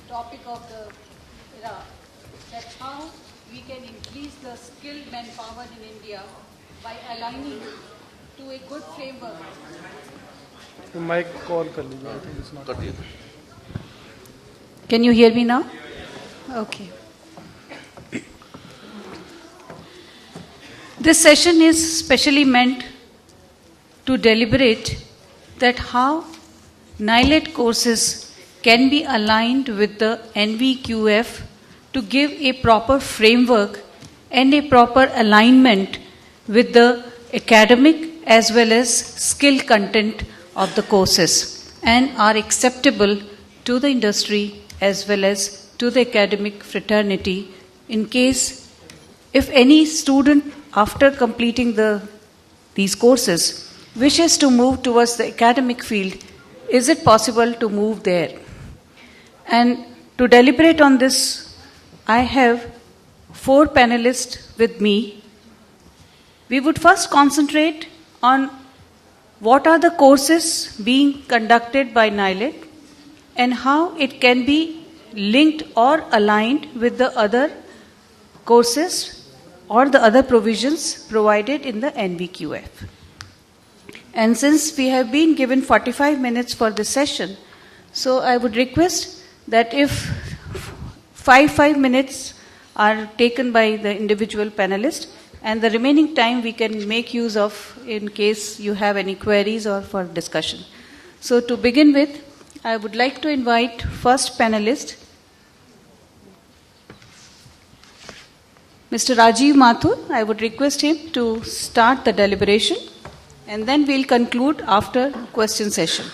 topic of the era, that how we can increase the skilled manpower in India by aligning to a good framework. तो mic call कर लीजिए, I think it's not कर दिया. Can you hear me now? Okay. This session is specially meant to deliberate that how NILET courses can be aligned with the NVQF to give a proper framework and a proper alignment with the academic as well as skill content of the courses and are acceptable to the industry as well as to the academic fraternity in case if any student after completing these courses wishes to move towards the academic field, is it possible to move there? And to deliberate on this, I have 4 panelists with me. We would first concentrate on what are the courses being conducted by NILET and how it can be linked or aligned with the other courses or the other provisions provided in the NVQF. And since we have been given 45 minutes for this session, so I would request that if 5 minutes are taken by the individual panelist, and the remaining time we can make use of in case you have any queries or for discussion. So to begin with, I would like to invite first panelist, Mr. Rajiv Mathur. I would request him to start the deliberation and then we'll conclude after question session.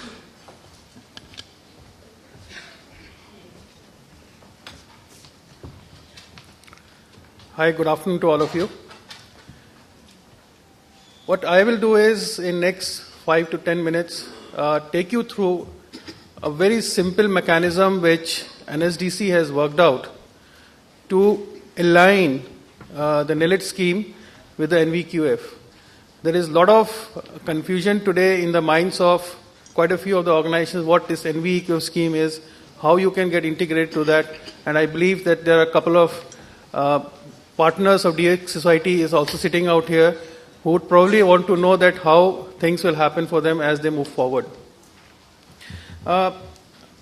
Hi, good afternoon to all of you. What I will do is, in next 5 to 10 minutes, take you through a very simple mechanism which NSDC has worked out to align the NILET scheme with the NVQF. There is a lot of confusion today in the minds of quite a few of the organizations what this NVQF scheme is, how you can get integrated to that, and I believe that there are a couple of partners of DX Society is also sitting out here who would probably want to know that how things will happen for them as they move forward.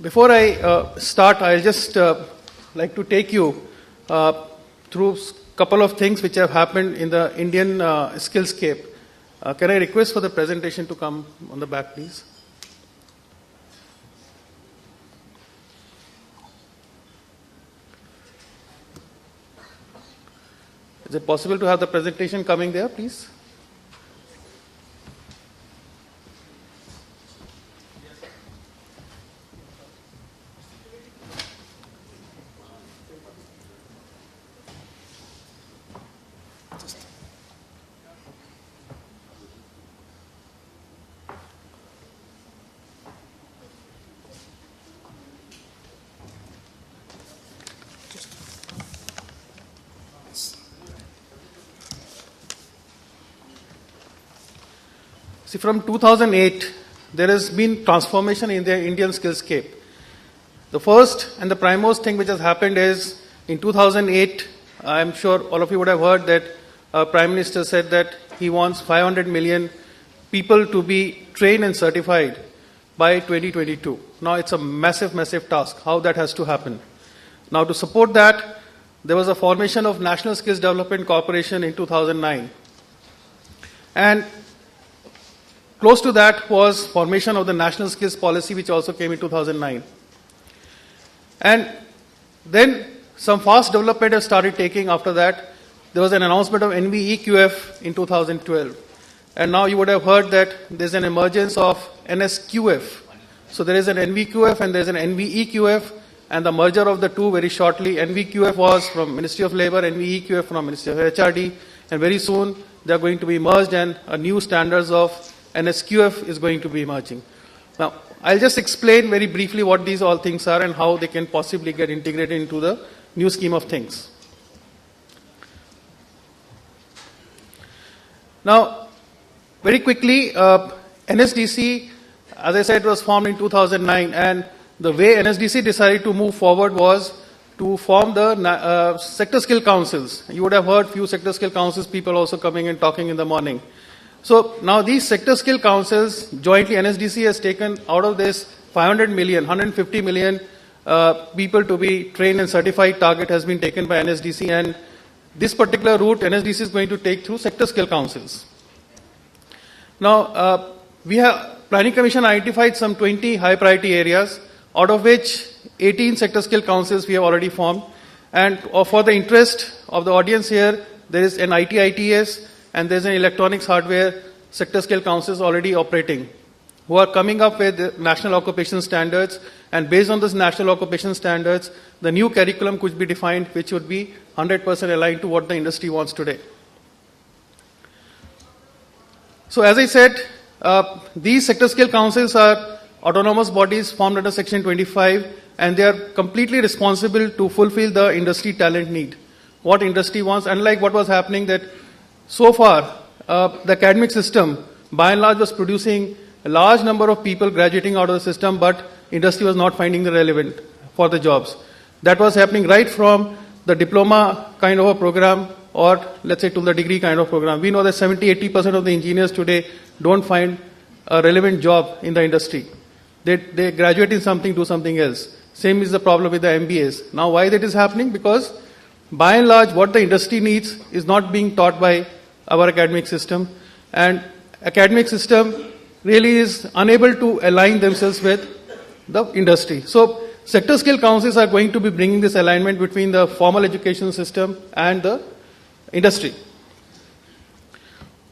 Before I start, I'll just like to take you through a couple of things which have happened in the Indian skillscape. Can I request for the presentation to come on the back, please? Is it possible to have the presentation coming there, please? See, from 2008, there has been transformation in the Indian skillscape. The first and the primemost thing which has happened is, in 2008, I'm sure all of you would have heard that Prime Minister said that he wants 500 million people to be trained and certified by 2022. Now, it's a massive, massive task, how that has to happen. Now, to support that, there was a formation of National Skills Development Corporation in 2009. And close to that was formation of the National Skills Policy, which also came in 2009. And then some fast development has started taking after that. There was an announcement of NVEQF in 2012. And now you would have heard that there's an emergence of NSQF. So there is an NVQF and there's an NVEQF, and the merger of the two very shortly. NVQF was from Ministry of Labour, NVEQF from Ministry of HRD, and very soon they are going to be merged and a new standards of NSQF is going to be emerging. Now, I'll just explain very briefly what these all things are and how they can possibly get integrated into the new scheme of things. Now, very quickly, NSDC, as I said, was formed in 2009, and the way NSDC decided to move forward was to form the sector skill councils. You would have heard few sector skill councils, people also coming and talking in the morning. So now these sector skill councils, jointly NSDC has taken out of this 500 million, 150 million people to be trained and certified target has been taken by NSDC, and this particular route NSDC is going to take through sector skill councils. Now, Planning Commission identified some 20 high priority areas, out of which 18 sector skill councils we have already formed. And for the interest of the audience here, there is an IT-ITS and there is an electronics hardware sector skill councils already operating, who are coming up with national occupation standards, and based on this national occupation standards, the new curriculum could be defined, which would be 100% aligned to what the industry wants today. So as I said, these sector skill councils are autonomous bodies formed under Section 25, and they are completely responsible to fulfill the industry talent need. What industry wants, unlike what was happening that so far, the academic system, by and large, was producing a large number of people graduating out of the system, but industry was not finding the relevant for the jobs. That was happening right from the diploma kind of a program, or let's say to the degree kind of program. We know that 70-80% of the engineers today don't find a relevant job in the industry. They graduate in something, do something else. Same is the problem with the MBAs. Now why that is happening? Because by and large what the industry needs is not being taught by our academic system, and academic system really is unable to align themselves with the industry. So sector skill councils are going to be bringing this alignment between the formal education system and the industry.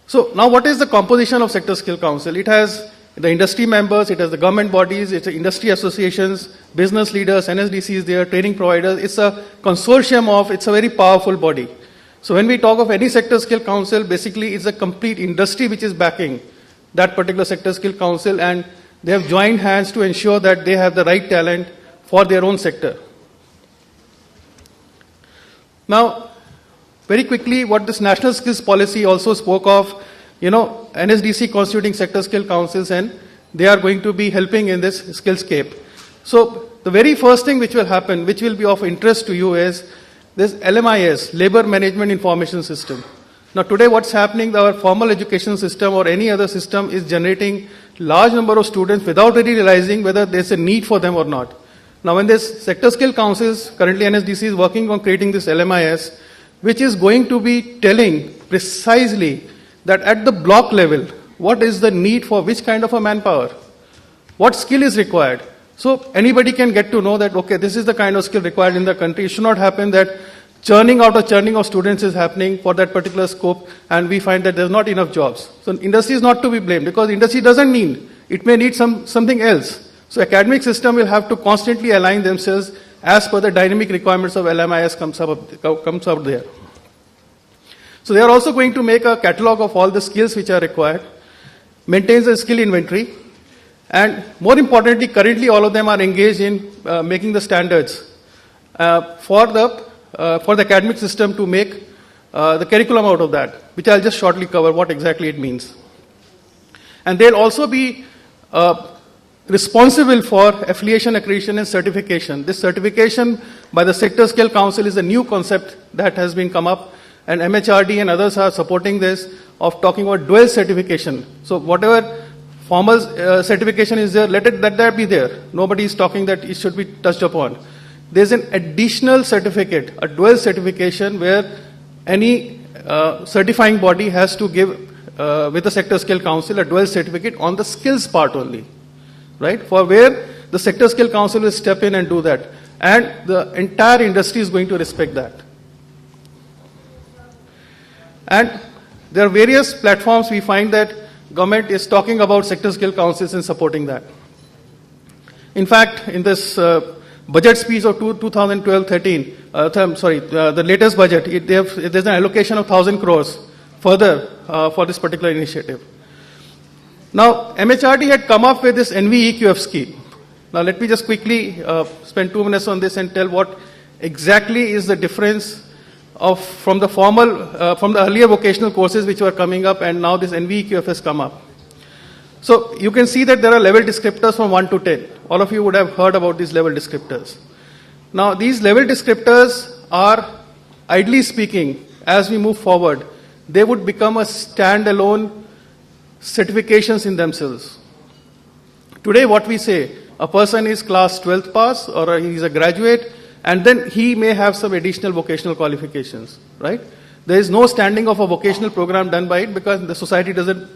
So now what is the composition of sector skill council? It has the industry members, it has the government bodies, it's the industry associations, business leaders, NSDC is there, training providers. It's a consortium it's a very powerful body. So when we talk of any sector skill council, basically it's a complete industry which is backing that particular sector skill council, and they have joined hands to ensure that they have the right talent for their own sector. Now, very quickly, what this national skills policy also spoke of, NSDC constituting sector skill councils, and they are going to be helping in this skillscape. So the very first thing which will happen, which will be of interest to you, is this LMIS, Labor Management Information System. Now today what's happening, our formal education system or any other system is generating large number of students without really realizing whether there's a need for them or not. Now when this sector skill councils, currently NSDC is working on creating this LMIS, which is going to be telling precisely that at the block level, what is the need for which kind of a manpower, what skill is required. So anybody can get to know that, okay, this is the kind of skill required in the country. It should not happen that churning of students is happening for that particular scope, and we find that there's not enough jobs. So industry is not to be blamed, because industry doesn't need, it may need something else. So academic system will have to constantly align themselves as per the dynamic requirements of LMIS comes out there. So they are also going to make a catalog of all the skills which are required, maintains a skill inventory, and more importantly, currently all of them are engaged in making the standards for the academic system to make the curriculum out of that, which I'll just shortly cover what exactly it means. And they'll also be responsible for affiliation, accreditation, and certification. This certification by the Sector Skill Council is a new concept that has been come up, and MHRD and others are supporting this, of talking about dual certification. So whatever formal certification is there, let that be there. Nobody is talking that it should be touched upon. There's an additional certificate, a dual certification, where any certifying body has to give with the Sector Skill Council a dual certificate on the skills part only, right? For where the Sector Skill Council will step in and do that, and the entire industry is going to respect that. And there are various platforms we find that government is talking about Sector Skill Councils and supporting that. In fact, in this budget speech of 2012-13, the latest budget, there's an allocation of 1,000 crores further for this particular initiative. Now, MHRD had come up with this NVEQF scheme. Now, let me just quickly spend 2 minutes on this and tell what exactly is the difference from the earlier vocational courses which were coming up, and now this NVEQF has come up. So you can see that there are level descriptors from 1 to 10. all of you would have heard about these level descriptors. Now, these level descriptors are, ideally speaking, as we move forward, they would become a standalone certifications in themselves. Today, what we say, a person is class 12th pass or he's a graduate, and then he may have some additional vocational qualifications, right? There is no standing of a vocational program done by it because the society doesn't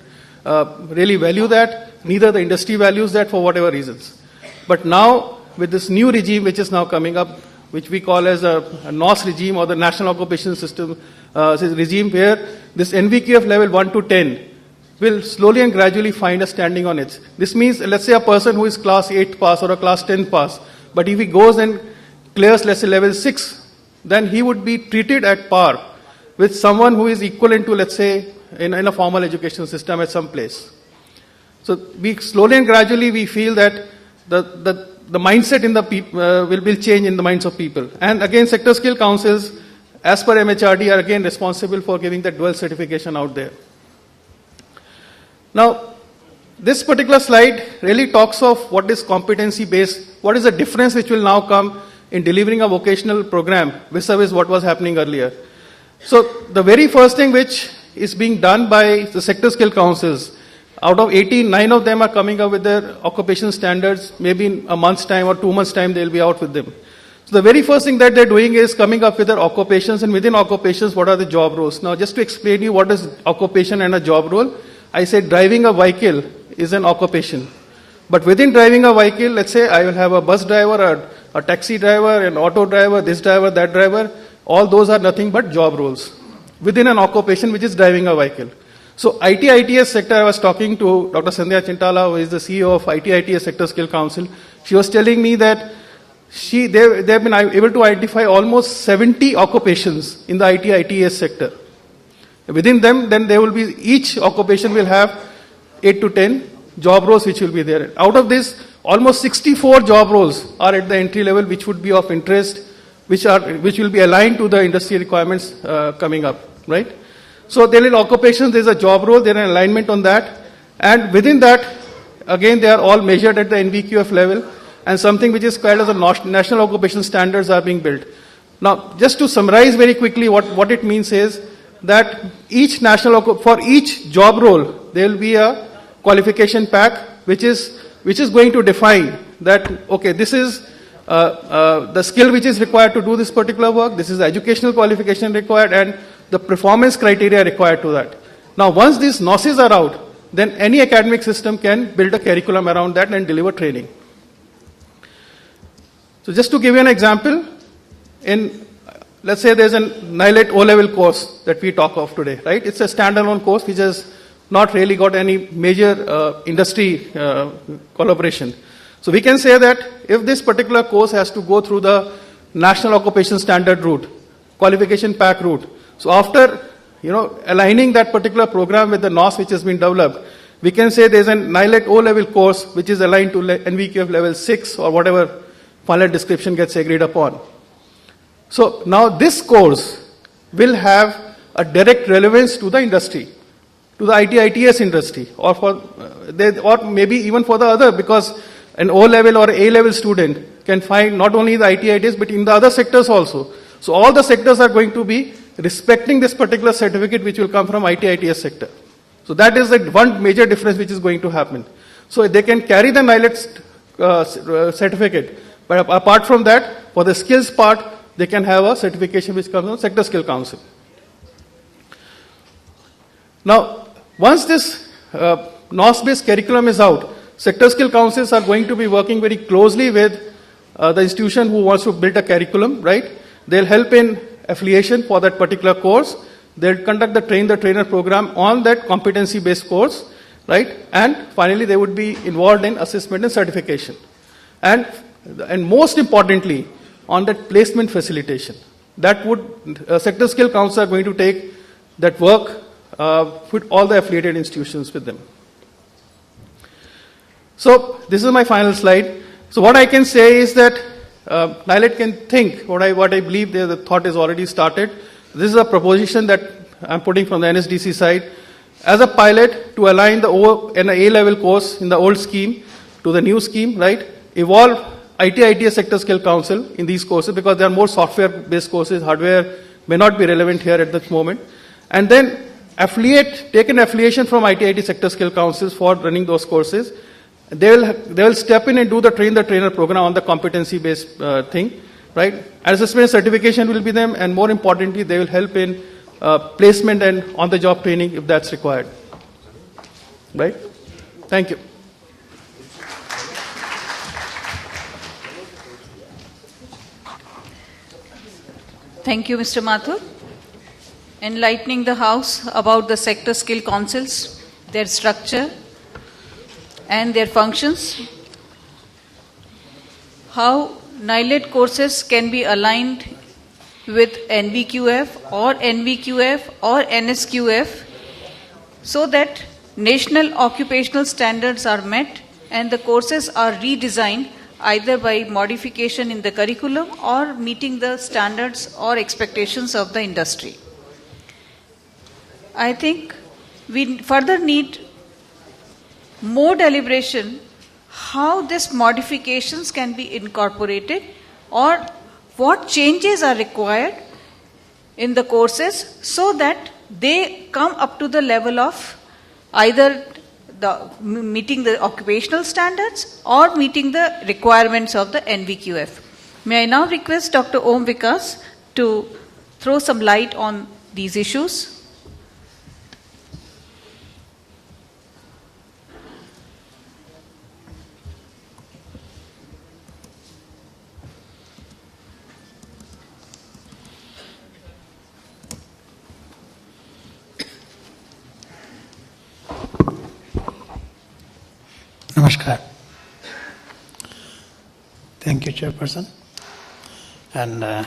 really value that, neither the industry values that for whatever reasons. But now, with this new regime which is now coming up, which we call as a NOS regime or the National Occupation System regime, where this NVQF level 1 to 10 will slowly and gradually find a standing on it. This means, let's say a person who is class 8 pass or a class 10 pass, but if he goes and clears, let's say, level 6, then he would be treated at par with someone who is equivalent to, let's say, in a formal education system at some place. So we slowly and gradually we feel that the mindset in the will change in the minds of people. And again, sector skill councils, as per MHRD, are again responsible for giving that dual certification out there. Now, this particular slide really talks of what is competency-based, what is the difference which will now come in delivering a vocational program vis-a-vis what was happening earlier. So, the very first thing which is being done by the sector skill councils, out of 18, 9 of them are coming up with their occupation standards. Maybe in a month's time or 2 months' time, they'll be out with them. So, the very first thing that they're doing is coming up with their occupations, and within occupations, what are the job roles. Now, just to explain you what is occupation and a job role, I said driving a vehicle is an occupation. But within driving a vehicle, let's say I will have a bus driver, a taxi driver, an auto driver, this driver, that driver. All those are nothing but job roles within an occupation which is driving a vehicle. So IT-ITS sector, I was talking to Dr. Sandhya Chintala, who is the CEO of IT-ITS Sector Skill Council. She was telling me that they've been able to identify almost 70 occupations in the IT-ITS sector. Within them, then there will be, each occupation will have 8 to 10 job roles which will be there. Out of this, almost 64 job roles are at the entry level which would be of interest, which will be aligned to the industry requirements coming up, right? So there is occupations, there is a job role, there is an alignment on that. And within that, again, they are all measured at the NVQF level, and something which is called as a national occupation standards are being built. Now, just to summarize very quickly what it means is, that each for each job role, there will be a qualification pack which is going to define that, okay, this is the skill which is required to do this particular work, this is the educational qualification required, and the performance criteria required to that. Now, once these NOSes are out, then any academic system can build a curriculum around that and deliver training. So just to give you an example, let's say there's a NILET O-level course that we talk of today, right? It's a standalone course which has not really got any major industry collaboration. So we can say that if this particular course has to go through the National Occupation Standard route, qualification pack route, so after aligning that particular program with the NOS which has been developed, we can say there's a NILET O-level course which is aligned to NVQF level 6 or whatever final description gets agreed upon. So now this course will have a direct relevance to the industry, to the IT-ITS industry, or maybe even for the other, because an O-level or A-level student can find not only the IT-ITS but in the other sectors also. So all the sectors are going to be respecting this particular certificate which will come from IT-ITS sector. So that is the one major difference which is going to happen. So they can carry the NILET certificate, but apart from that, for the skills part, they can have a certification which comes from Sector Skill Council. Now, once this NOS-based curriculum is out, Sector Skill Councils are going to be working very closely with the institution who wants to build a curriculum, right? They'll help in affiliation for that particular course. They'll conduct the Train the Trainer program on that competency-based course, right? And finally, they would be involved in assessment and certification. And most importantly, on that placement facilitation. That would, Sector Skill Council are going to take that work with all the affiliated institutions with them. So this is my final slide. So what I can say is that NILET can think, what I believe the thought is already started. This is a proposition that I'm putting from the NSDC side as a pilot to align the A-level course in the old scheme to the new scheme, right? evolve IT-ITS Sector Skill Council in these courses because they are more software-based courses. Hardware may not be relevant here at this moment. And then take an affiliation from IT Sector Skill Councils for running those courses. They will step in and do the train the trainer program on the competency-based thing, right? Assessment certification will be them, and more importantly, they will help in placement and on-the-job training if that's required, right? Thank you. Thank you, Mr. Mathur. Enlightening the House about the sector skill councils, their structure, and their functions, how NILET courses can be aligned with NVQF or NSQF so that national occupational standards are met and the courses are redesigned either by modification in the curriculum or meeting the standards or expectations of the industry. I think we further need more deliberation how these modifications can be incorporated or what changes are required in the courses so that they come up to the level of either meeting the occupational standards or meeting the requirements of the NVQF. May I now request Dr. Om Vikas to throw some light on these issues? Namaskar. Thank you, Chairperson, and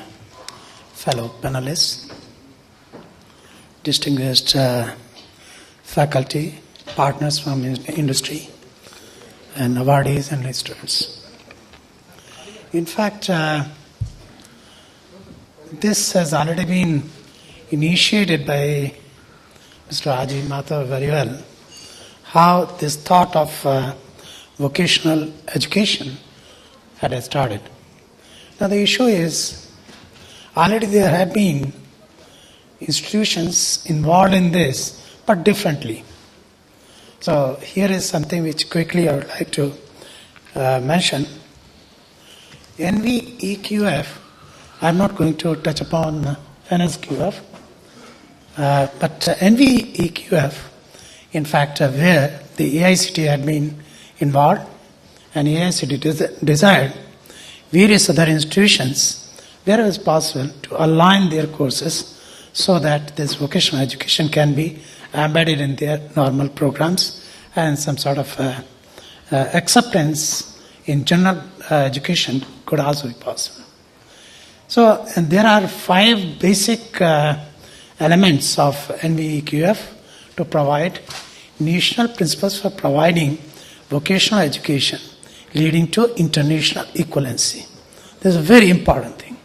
fellow panelists, distinguished faculty, partners from industry, and awardees and students. In fact, this has already been initiated by Mr. Ajit Mathur very well, how this thought of vocational education had started. Now the issue is, already there have been institutions involved in this, but differently. So here is something which quickly I would like to mention. NVEQF, I'm not going to touch upon NSQF, but NVEQF, in fact, where the AICTE had been involved, and AICTE desired various other institutions, where it was possible, to align their courses so that this vocational education can be embedded in their normal programs and some sort of acceptance in general education could also be possible. So, and there are 5 basic elements of NVEQF to provide national principles for providing vocational education leading to international equivalency. This is a very important thing.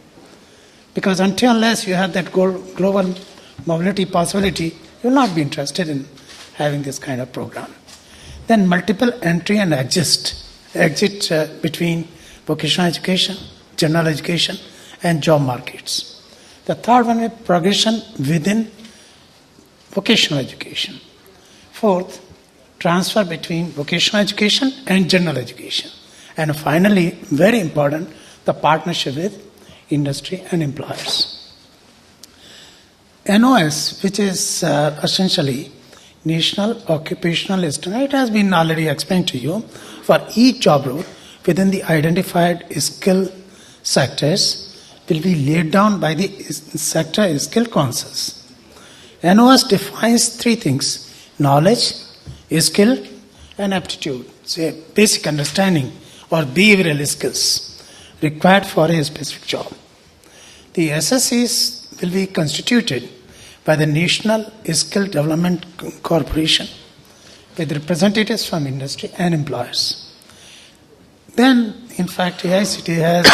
Because unless you have that global mobility possibility, you will not be interested in having this kind of program. Then multiple entry and exit between vocational education, general education, and job markets. The third one is progression within vocational education. Fourth, transfer between vocational education and general education. And finally, very important, the partnership with industry and employers. NOS, which is essentially National Occupational Standard, it has been already explained to you, for each job role within the identified skill sectors will be laid down by the sector skill councils. NOS defines 3 things: knowledge, skill, and aptitude. It's a basic understanding or behavioral skills required for a specific job. The SSCs will be constituted by the National Skill Development Corporation with representatives from industry and employers. Then, in fact, AICTE has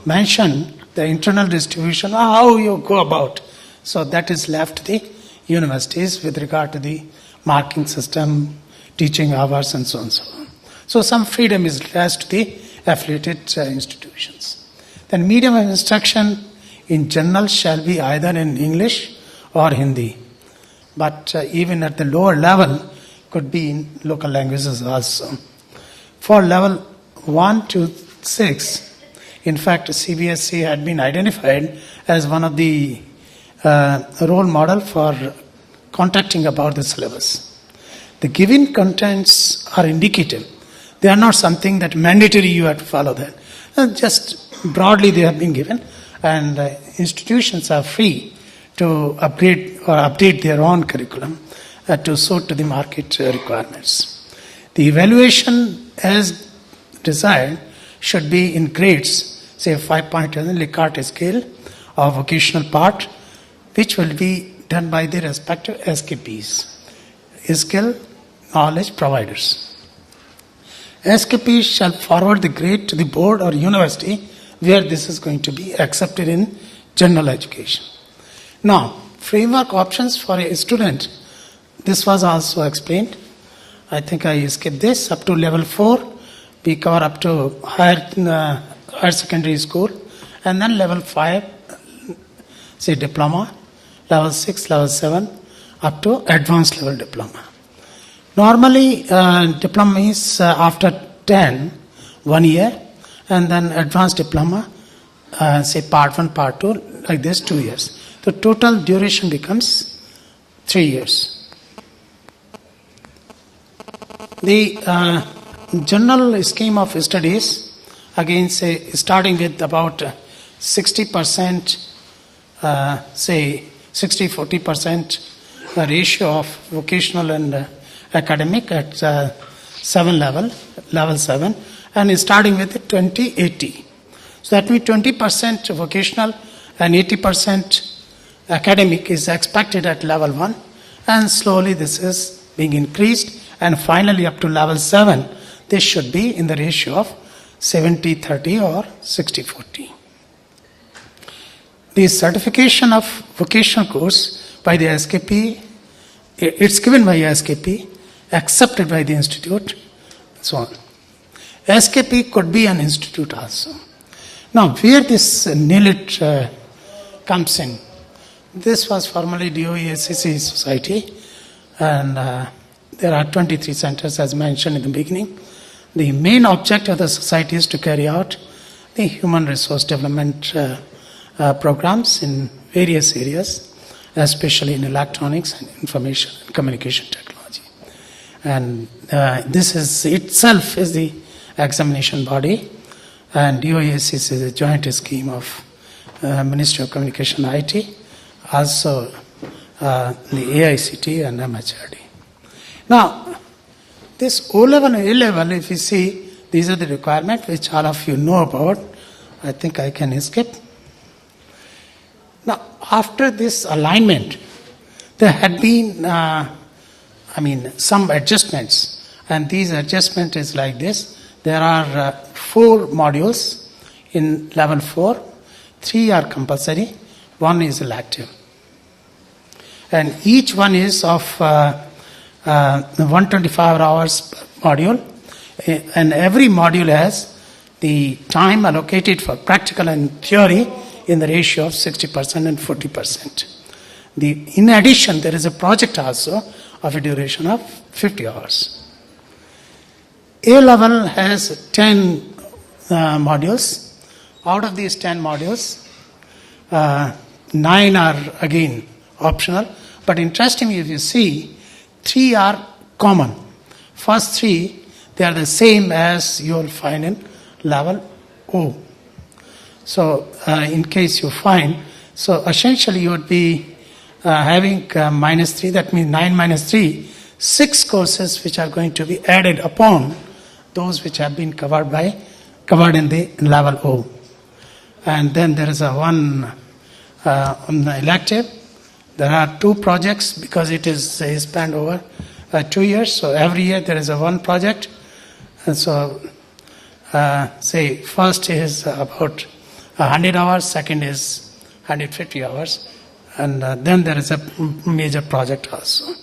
mentioned the internal distribution, how you go about. So that is left to the universities with regard to the marking system, teaching hours, and so on and so on. So some freedom is left to the affiliated institutions. Then medium of instruction in general shall be either in English or Hindi. But even at the lower level, could be in local languages also. For level 1 to 6, in fact, CBSE had been identified as one of the role model for contacting about the syllabus. The given contents are indicative. They are not something that mandatory you have to follow that. Just broadly they have been given, and institutions are free to upgrade or update their own curriculum to suit to the market requirements. The evaluation as desired should be in grades, say 5-point Likert scale or vocational part, which will be done by the respective SKPs, skill knowledge providers. SKPs shall forward the grade to the board or university where this is going to be accepted in general education. Now, framework options for a student, this was also explained. I think I skipped this. Up to level 4, we cover up to higher secondary school, and then level 5, say diploma, level 6, level 7, up to advanced level diploma. Normally, diploma is after 10, 1 year, and then advanced diploma, say part 1, part 2, like this 2 years. The total duration becomes 3 years. The general scheme of studies, again say starting with about 60%, say 60-40% ratio of vocational and academic at 7 level 7, and starting with 20-80. So that means 20% vocational and 80% academic is expected at level 1, and slowly this is being increased, and finally up to level 7, this should be in the ratio of 70-30 or 60-40. The certification of vocational course by the SKP, it's given by SKP, accepted by the institute, so on. SKP could be an institute also. Now, where this NILIT comes in, this was formerly DOE-SCC Society, and there are 23 centers as mentioned in the beginning. The main object of the society is to carry out the human resource development programs in various areas, especially in electronics and information and communication technology. And this is itself is the examination body, and DOE-SCC is a joint scheme of Ministry of Communication and IT, also the AICT and MHRD. Now, this O-level and A-level, if you see, these are the requirements which all of you know about. I think I can skip. Now, after this alignment, there had been, some adjustments, and these adjustments is like this. There are 4 modules in level 4. 3 are compulsory, 1 is elective. And each one is of 125 hours module, and every module has the time allocated for practical and theory in the ratio of 60% and 40%. In addition, there is a project also of a duration of 50 hours. A level has 10 modules. Out of these 10 modules, 9 are again optional, but interestingly, if you see, 3 are common. First 3, they are the same as you will find in level O. So, in case you find, so essentially you would be having -3, that means 9 minus 3, 6 courses which are going to be added upon those which have been covered in the level O. And then there is one on the elective. There are 2 projects because it is spanned over 2 years. So every year there is one project. And so, say first is about 100 hours, second is 150 hours, and then there is a major project also.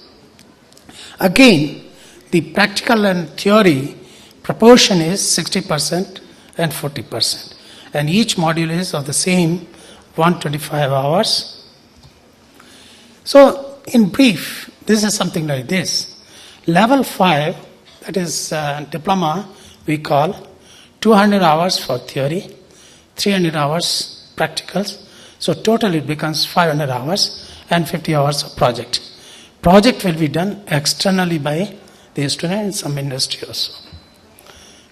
Again, the practical and theory proportion is 60% and 40%. And each module is of the same 125 hours. So, in brief, this is something like this. Level 5, that is diploma, we call 200 hours for theory, 300 hours practicals. So total it becomes 500 hours and 50 hours of project. Project will be done externally by the student in some industry also.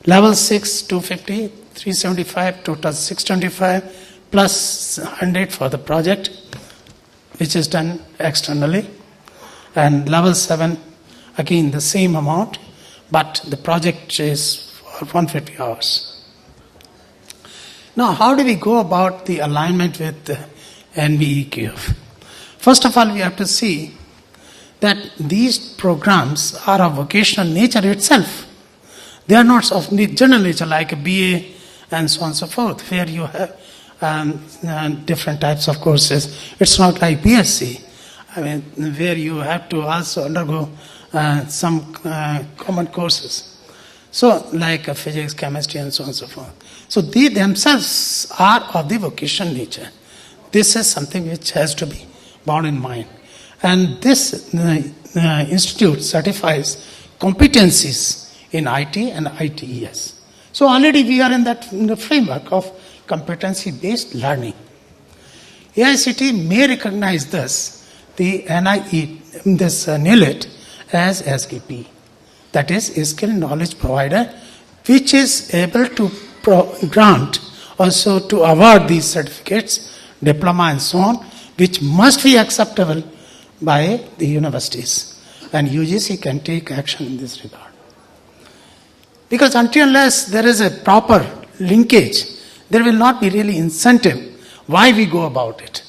Level 6, 250, 375, total 625, plus 100 for the project, which is done externally. And level 7, again the same amount, but the project is for 150 hours. Now, how do we go about the alignment with the NVEQF? First of all, we have to see that these programs are of vocational nature itself. They are not of general nature like a BA and so on and so forth, where you have different types of courses. It's not like BSc, where you have to also undergo some common courses. So, like physics, chemistry, and so on and so forth. So, they themselves are of the vocational nature. This is something which has to be borne in mind. And this institute certifies competencies in IT and ITES. So, already we are in the framework of competency-based learning. AICTE may recognize this, the NILET as SKP. That is a skill knowledge provider, which is able to grant, also to award these certificates, diploma and so on, which must be acceptable by the universities. And UGC can take action in this regard. Because until unless there is a proper linkage, there will not be really incentive why we go about it.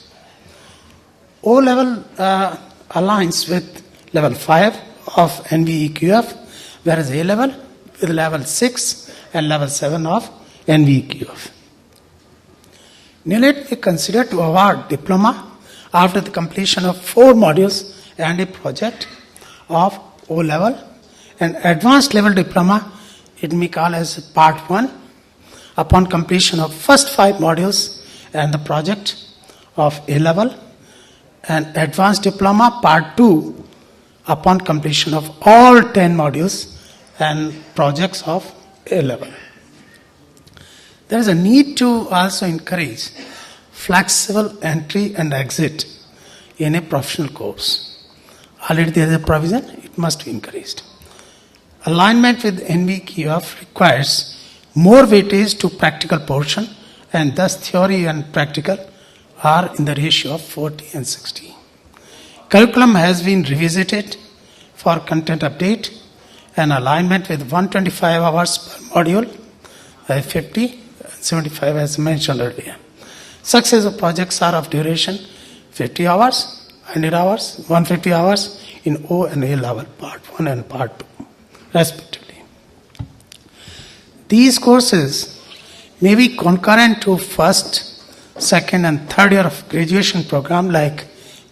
O-level aligns with level 5 of NVEQF, whereas A-level with level 6 and level 7 of NVEQF. NILET may consider to award diploma after the completion of 4 modules and a project of O-level, and advanced level diploma it may call as part 1 upon completion of first 5 modules and the project of A-level, and advanced diploma part 2 upon completion of all 10 modules and projects of A-level. There is a need to also encourage flexible entry and exit in a professional course. Already there is a provision, it must be encouraged. Alignment with NVEQF requires more weightage to practical portion, and thus theory and practical are in the ratio of 40 and 60. Curriculum has been revisited for content update and alignment with 125 hours per module, 50, 75 as mentioned earlier. Successive projects are of duration 50 hours, 100 hours, 150 hours in O and A level, part 1 and part 2, respectively. These courses may be concurrent to first, second and third year of graduation program like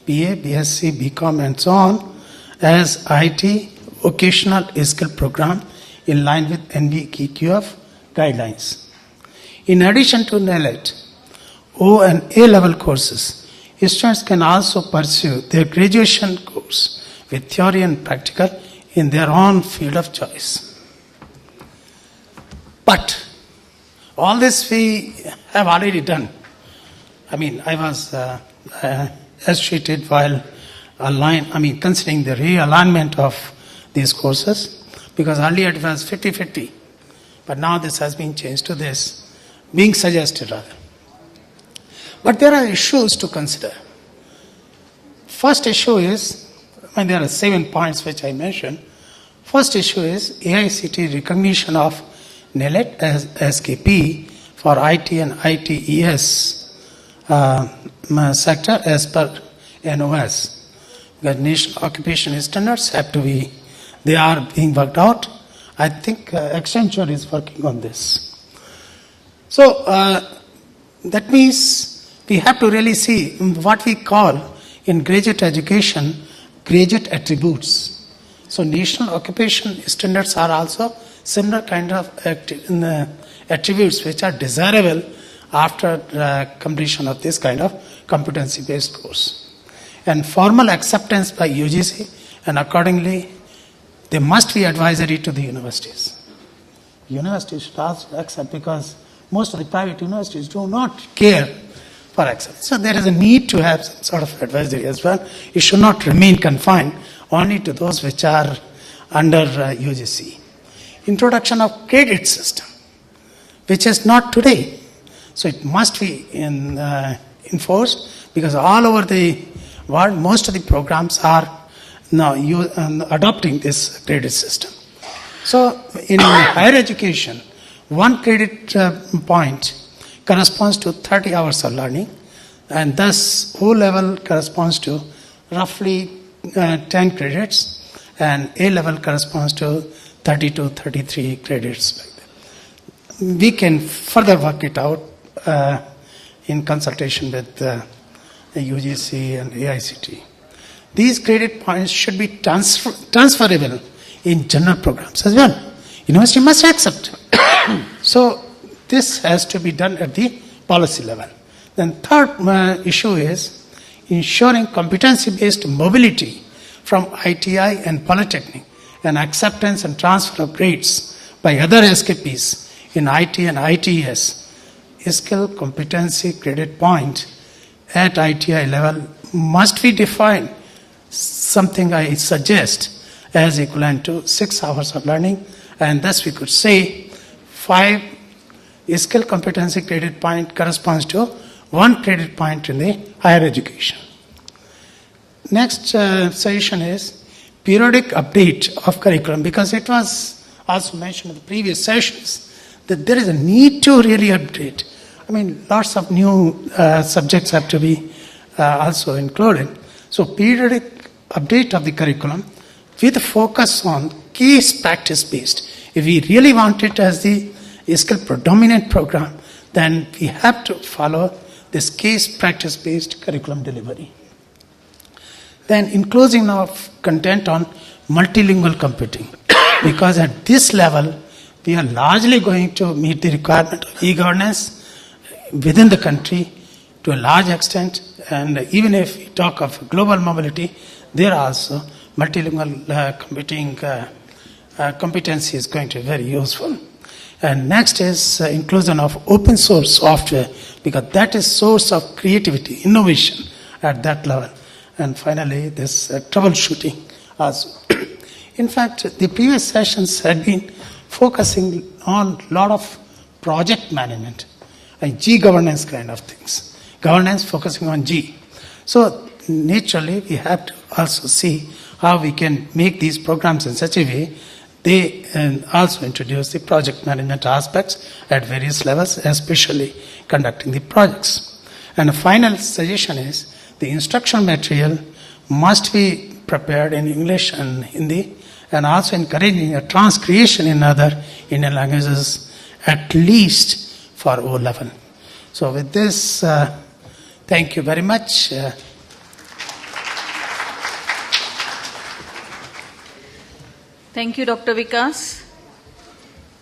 BA, BSc, BCom and so on as IT vocational skill program in line with NVEQF guidelines. In addition to NILET, O and A level courses, students can also pursue their graduation course with theory and practical in their own field of choice. But all this we have already done. I was associated while considering the realignment of these courses, because earlier it was 50-50, but now this has been changed to this, being suggested rather. But there are issues to consider. First issue is, there are 7 points which I mentioned. First issue is AICTE recognition of NILET as SKP for IT and ITES sector as per NOS. Because national occupation standards have to be, they are being worked out. I think Accenture is working on this. So that means we have to really see what we call in graduate education graduate attributes. So national occupation standards are also similar kind of attributes which are desirable after completion of this kind of competency-based course. And formal acceptance by UGC, and accordingly, they must be advisory to the universities. Universities should also accept, because most of the private universities do not care for acceptance. So there is a need to have some sort of advisory as well. It should not remain confined only to those which are under UGC. Introduction of credit system, which is not today. So it must be enforced, because all over the world, most of the programs are now adopting this credit system. So in higher education, 1 credit point corresponds to 30 hours of learning, and thus O level corresponds to roughly 10 credits, and A level corresponds to 30 to 33 credits. We can further work it out in consultation with UGC and AICTE. These credit points should be transferable in general programs as well. University must accept. So this has to be done at the policy level. Then third issue is ensuring competency-based mobility from ITI and Polytechnic, and acceptance and transfer of grades by other SKPs in IT and ITES. Skill competency credit point at ITI level must be defined, something I suggest, as equivalent to 6 hours of learning, and thus we could say 5 skill competency credit point corresponds to 1 credit point in the higher education. Next suggestion is periodic update of curriculum, because it was also mentioned in the previous sessions that there is a need to really update. I mean, lots of new subjects have to be also included. So periodic update of the curriculum with a focus on case practice based. If we really want it as the skill predominant program, then we have to follow this case practice based curriculum delivery. Then inclusion of content on multilingual computing, because at this level we are largely going to meet the requirement of e-governance within the country to a large extent, and even if we talk of global mobility, there also multilingual computing competency is going to be very useful. And next is inclusion of open source software, because that is source of creativity, innovation at that level. And finally, this troubleshooting also. In fact, the previous sessions had been focusing on a lot of project management and G governance kind of things. Governance focusing on G. So naturally, we have to also see how we can make these programs in such a way they also introduce the project management aspects at various levels, especially conducting the projects. And the final suggestion is the instructional material must be prepared in English and Hindi, and also encouraging a transcreation in other Indian languages, at least for O level. So with this, thank you very much. Thank you, Dr. Vikas.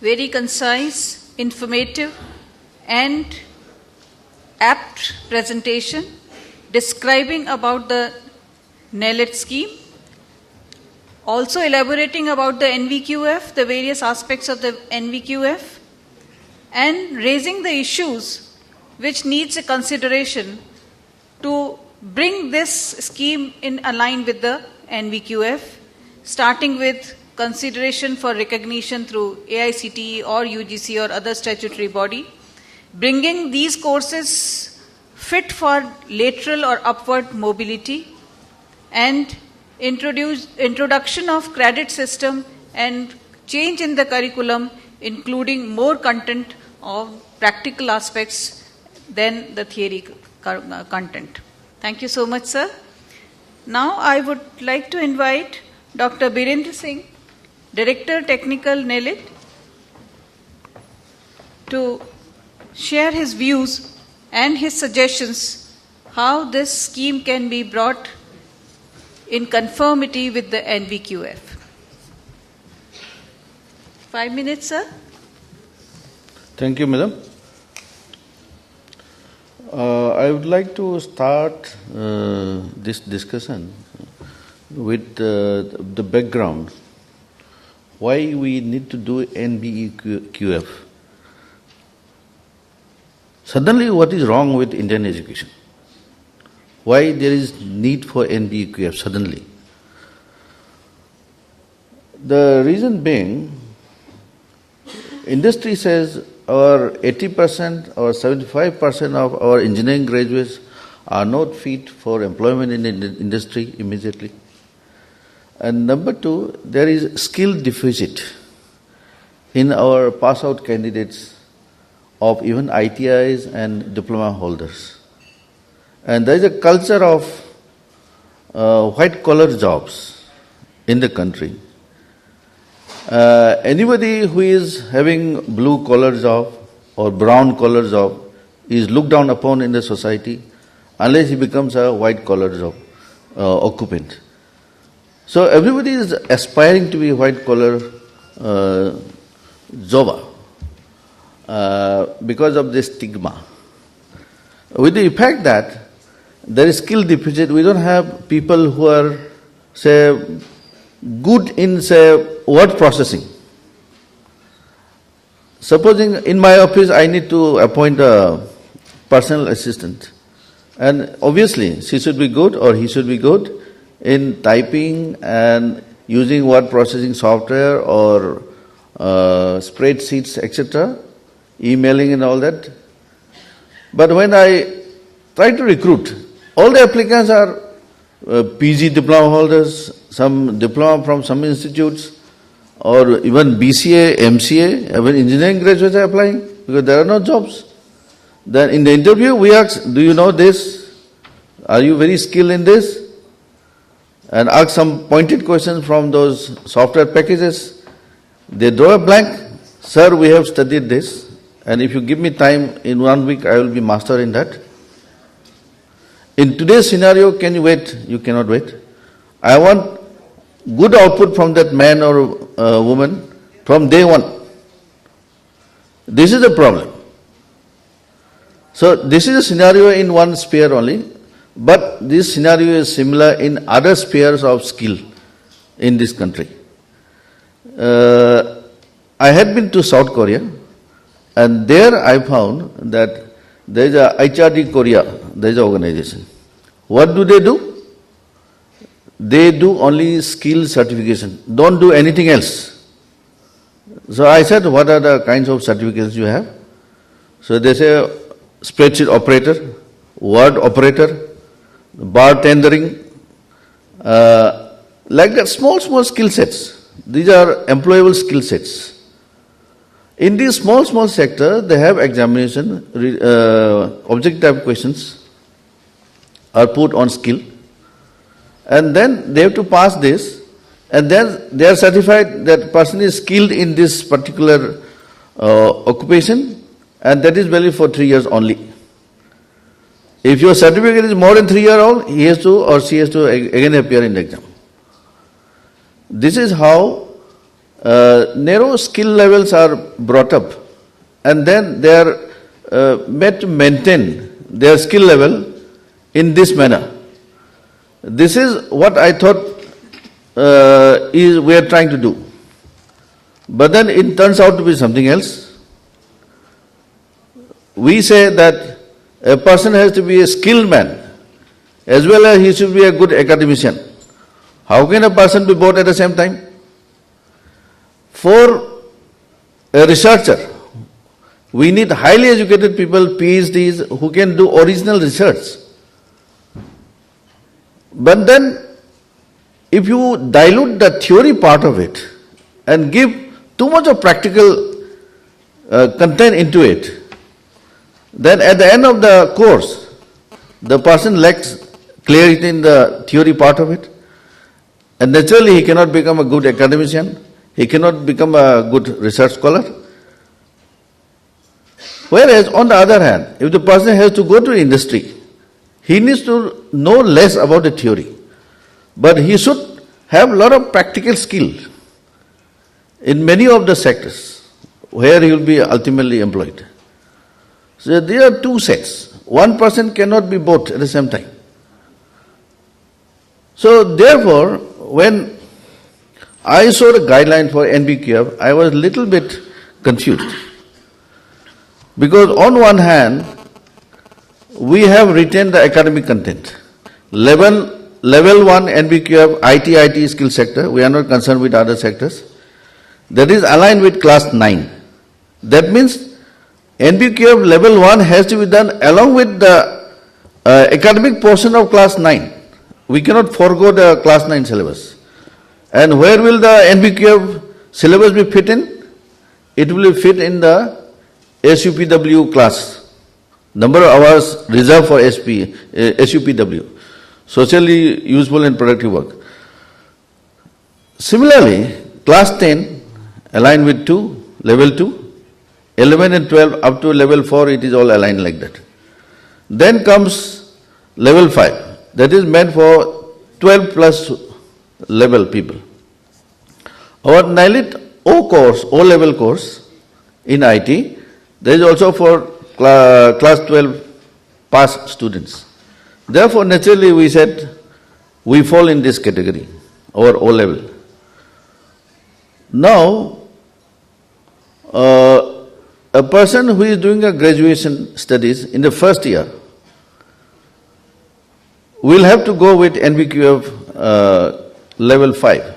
Very concise, informative, and apt presentation describing about the NELIT scheme, also elaborating about the NVQF, the various aspects of the NVQF, and raising the issues which needs a consideration to bring this scheme in line with the NVQF, starting with consideration for recognition through AICTE or UGC or other statutory body, bringing these courses fit for lateral or upward mobility, and introduction of credit system and change in the curriculum, including more content of practical aspects than the theory content. Thank you so much, sir. Now I would like to invite Dr. Birendra Singh, Director Technical NELIT, to share his views and his suggestions how this scheme can be brought in conformity with the NVQF. 5 minutes, sir. Thank you, madam. I would like to start this discussion with the background. Why we need to do NBEQF? Suddenly, what is wrong with Indian education? Why there is need for NBEQF suddenly? The reason being, industry says our 80% or 75% of our engineering graduates are not fit for employment in the industry immediately. And number two, there is skill deficit in our pass-out candidates of even ITIs and diploma holders. And there is a culture of white-collar jobs in the country. Anybody who is having blue-collar job or brown-collar job is looked down upon in the society unless he becomes a white-collar job occupant. So everybody is aspiring to be white-collar jobber because of this stigma. With the effect that there is skill deficit, we don't have people who are, say, good in, say, word processing. Supposing in my office I need to appoint a personal assistant, and obviously she should be good or he should be good in typing and using word processing software or spreadsheets, etc., emailing and all that. But when I try to recruit, all the applicants are PG diploma holders, some diploma from some institutes, or even BCA, MCA, even engineering graduates are applying because there are no jobs. Then in the interview we ask, do you know this? Are you very skilled in this? And ask some pointed questions from those software packages. They draw a blank. Sir, we have studied this, and if you give me time, in 1 week I will be master in that. In today's scenario, can you wait? You cannot wait. I want good output from that man or woman from day one. This is the problem. So this is a scenario in one sphere only, but this scenario is similar in other spheres of skill in this country. I had been to South Korea, and there I found that there is a HRD Korea, there is an organization. What do? They do only skill certification, don't do anything else. So I said, what are the kinds of certificates you have? So they say spreadsheet operator, word operator, bartendering, like that, small skill sets. These are employable skill sets. In these small sector, they have examination, objective type questions are put on skill, and then they have to pass this, and then they are certified that person is skilled in this particular occupation, and that is valid for 3 years only. If your certificate is more than 3 years old, he has to or she has to again appear in the exam. This is how narrow skill levels are brought up, and then they are made to maintain their skill level in this manner. This is what I thought we are trying to do. But then it turns out to be something else. We say that a person has to be a skilled man as well as he should be a good academician. How can a person be both at the same time? For a researcher, we need highly educated people, PhDs, who can do original research. But then, if you dilute the theory part of it and give too much of practical content into it, then at the end of the course, the person lacks clarity in the theory part of it, and naturally he cannot become a good academician, he cannot become a good research scholar. Whereas, on the other hand, if the person has to go to industry, he needs to know less about the theory, but he should have a lot of practical skill in many of the sectors. where he will be ultimately employed. So there are two sets. One person cannot be both at the same time. So therefore, when I saw the guideline for NBQF, I was a little bit confused. Because on one hand, we have retained the academic content. Level 1 NBQF, IT skill sector, we are not concerned with other sectors. That is aligned with class 9. That means NBQF level 1 has to be done along with the academic portion of class 9. We cannot forego the class 9 syllabus. And where will the NBQF syllabus be fit in? It will be fit in the SUPW class. Number of hours reserved for SUPW. Socially useful and productive work. Similarly, class 10 aligned with 2, level 2, 11 and 12 up to level 4, it is all aligned like that. Then comes level 5. That is meant for 12 plus level people. Our NILIT O level course in IT, there is also for class 12 pass students. Therefore, naturally we said, we fall in this category, our O level. Now, a person who is doing a graduation studies in the first year will have to go with NBQF level 5.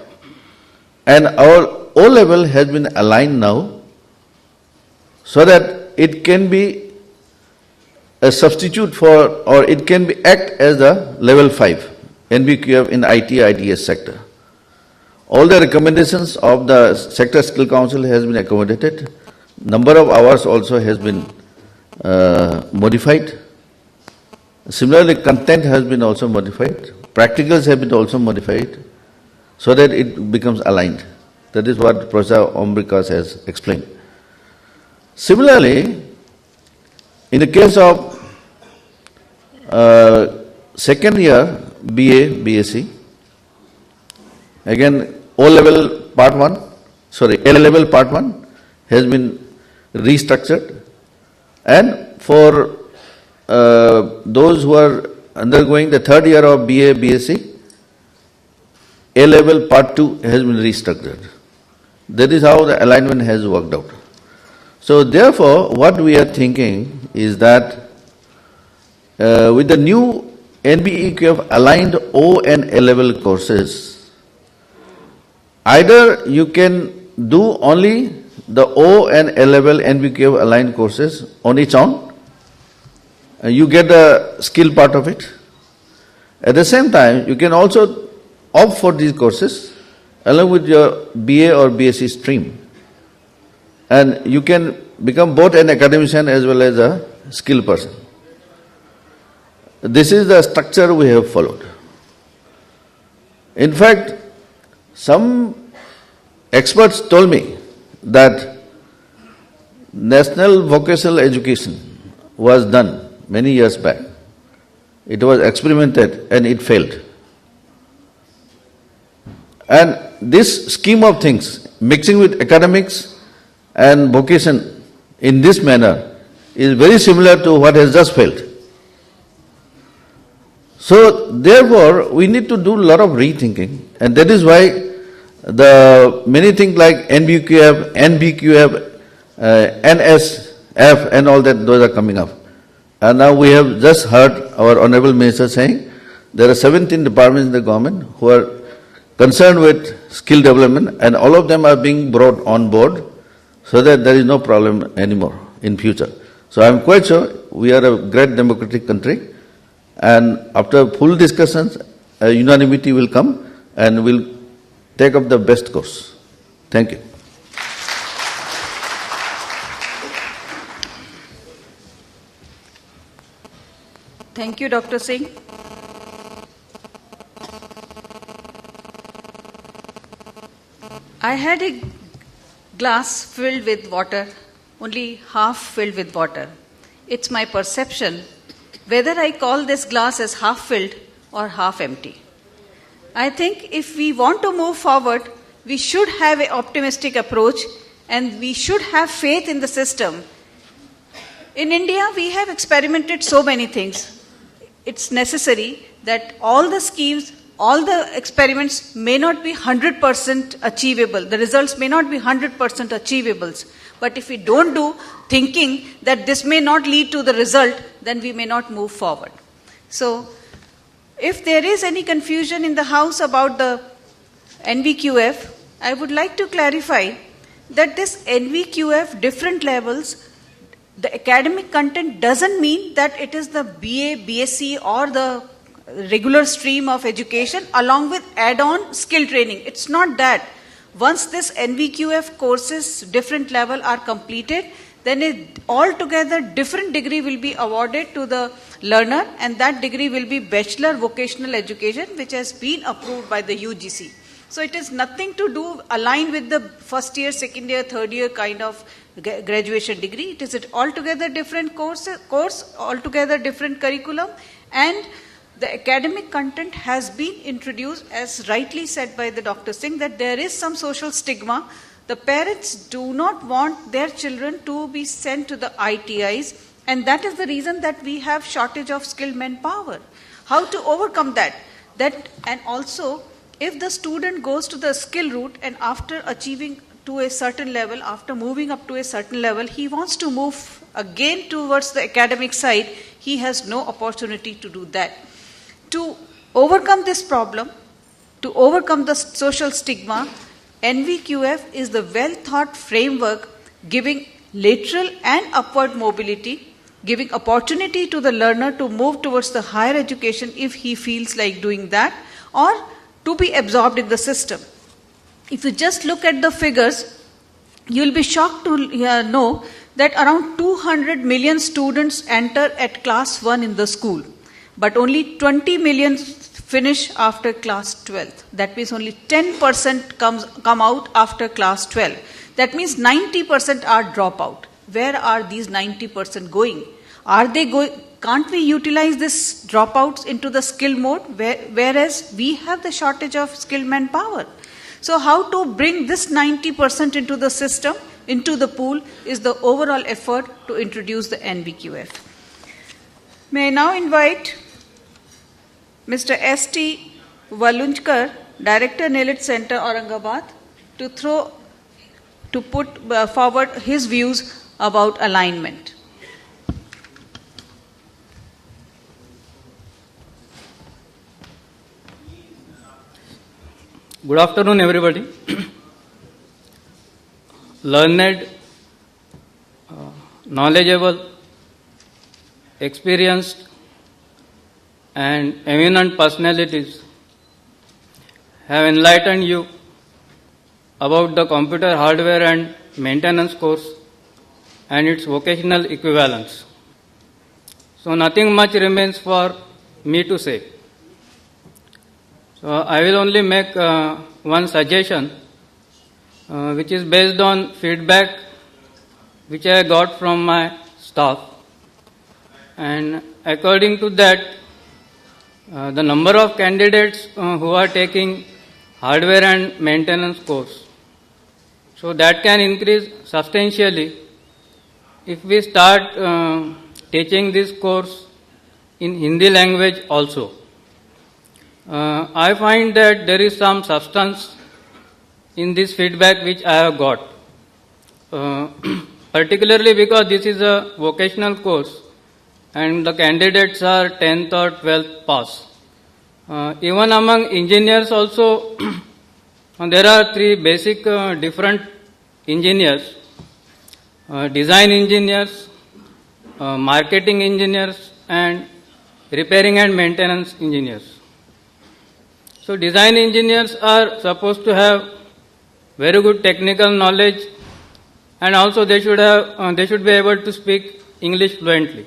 And our O level has been aligned now so that it can be a substitute for, or it can be act as the level 5 NBQF in ITS sector. All the recommendations of the Sector Skill Council has been accommodated. Number of hours also has been modified. Similarly, content has been also modified. Practicals have been also modified so that it becomes aligned. That is what Professor Ombrikas has explained. Similarly, in the case of second year BA, BSc, again A level part 1 has been restructured, and for those who are undergoing the third year of BA, BSc, A level part 2 has been restructured. That is how the alignment has worked out. So therefore, what we are thinking is that with the new NBEQF aligned O and A level courses, either you can do only the O and A level NBEQF aligned courses on its own, you get the skill part of it. At the same time, you can also opt for these courses along with your BA or BSc stream. And you can become both an academician as well as a skilled person. This is the structure we have followed. In fact, some experts told me that national vocational education was done many years back. It was experimented and it failed. And this scheme of things, mixing with academics and vocation in this manner, is very similar to what has just failed. So therefore, we need to do a lot of rethinking, and that is why the many things like NBQF, NSF and all that, those are coming up. And now we have just heard our Honorable Minister saying there are 17 departments in the government who are concerned with skill development, and all of them are being brought on board so that there is no problem anymore in future. So I am quite sure we are a great democratic country, and after full discussions, unanimity will come and we'll take up the best course. Thank you. Thank you, Dr. Singh. I had a glass filled with water, only half filled with water. It's my perception whether I call this glass as half filled or half empty. I think if we want to move forward, we should have an optimistic approach and we should have faith in the system. In India, we have experimented so many things. It's necessary that all the schemes, all the experiments may not be 100% achievable. The results may not be 100% achievables. But if we don't do thinking that this may not lead to the result, then we may not move forward. So, if there is any confusion in the House about the NVQF, I would like to clarify that this NVQF different levels, the academic content doesn't mean that it is the BA, BSc or the regular stream of education along with add-on skill training. It's not that. Once this NVQF courses different level are completed, then altogether different degree will be awarded to the learner, and that degree will be Bachelor Vocational Education, which has been approved by the UGC. So it is nothing to do aligned with the first year, second year, third year kind of graduation degree. It is an altogether different course, altogether different curriculum, and the academic content has been introduced, as rightly said by the Dr. Singh, that there is some social stigma. The parents do not want their children to be sent to the ITIs, and that is the reason that we have shortage of skilled manpower. How to overcome that? And also, if the student goes to the skill route and after achieving to a certain level, after moving up to a certain level, he wants to move again towards the academic side, he has no opportunity to do that. To overcome this problem, to overcome the social stigma, NVQF is the well-thought framework giving lateral and upward mobility, giving opportunity to the learner to move towards the higher education if he feels like doing that, or to be absorbed in the system. If you just look at the figures, you will be shocked to know that around 200 million students enter at class 1 in the school, but only 20 million finish after class 12. That means only 10% come out after class 12. That means 90% are dropout. Where are these 90% going? Are they going? Can't we utilize this dropouts into the skill mode, whereas we have the shortage of skilled manpower? So how to bring this 90% into the system, into the pool, is the overall effort to introduce the NVQF. May I now invite Mr. S.T. Valunjkar, Director, NILIT Center, Aurangabad, to put forward his views about alignment. Good afternoon, everybody. Learned, knowledgeable, experienced, and eminent personalities have enlightened you about the computer hardware and maintenance course and its vocational equivalents. So nothing much remains for me to say. So I will only make one suggestion, which is based on feedback which I got from my staff. And according to that, the number of candidates who are taking hardware and maintenance course, so that can increase substantially if we start teaching this course in Hindi language also. I find that there is some substance in this feedback which I have got, particularly because this is a vocational course and the candidates are 10th or 12th pass. Even among engineers also, there are three basic different engineers: design engineers, marketing engineers, and repairing and maintenance engineers. So design engineers are supposed to have very good technical knowledge, and also they should be able to speak English fluently.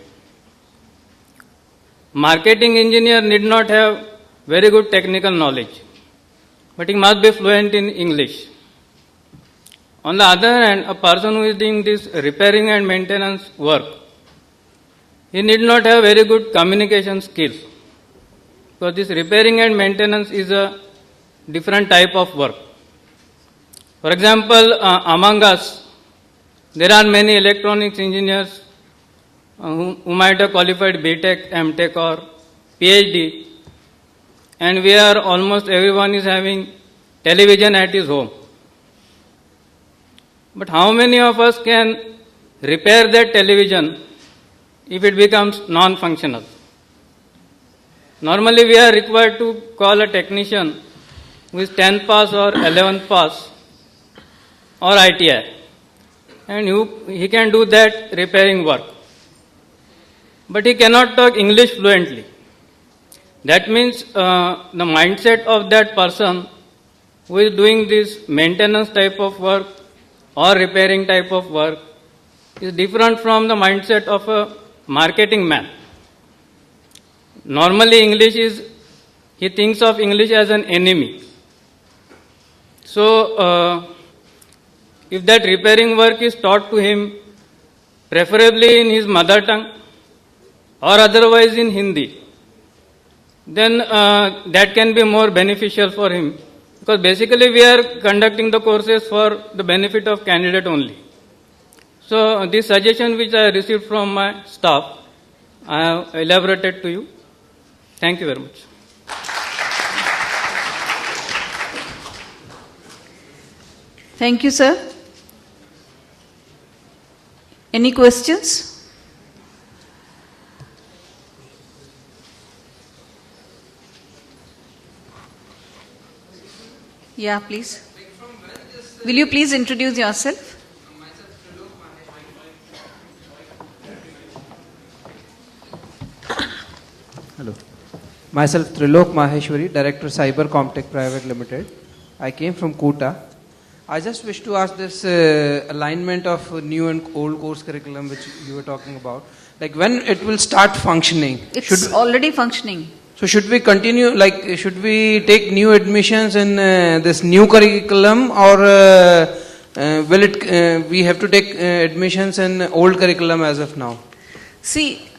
Marketing engineer need not have very good technical knowledge, but he must be fluent in English. On the other hand, a person who is doing this repairing and maintenance work, he need not have very good communication skills, because this repairing and maintenance is a different type of work. For example, among us, there are many electronics engineers who might have qualified BTech, MTech or PhD, and where almost everyone is having television at his home. But how many of us can repair that television if it becomes non-functional? Normally we are required to call a technician who is 10th pass or 11th pass or ITI, and he can do that repairing work. But he cannot talk English fluently. That means the mindset of that person who is doing this maintenance type of work or repairing type of work is different from the mindset of a marketing man. Normally he thinks of English as an enemy. So, if that repairing work is taught to him, preferably in his mother tongue or otherwise in Hindi, then that can be more beneficial for him. Because basically we are conducting the courses for the benefit of candidate only. So this suggestion which I received from my staff, I have elaborated to you. Thank you very much. Thank you, sir. Any questions? Yeah, please. Will you please introduce yourself? Hello. Myself Trilok Maheshwari, Director Cyber Comtech Private Limited. I came from Kota. I just wish to ask this alignment of new and old course curriculum which you were talking about. Like when it will start functioning? It's already functioning. So should we continue, like should we take new admissions in this new curriculum or will it, we have to take admissions in old curriculum as of now? See,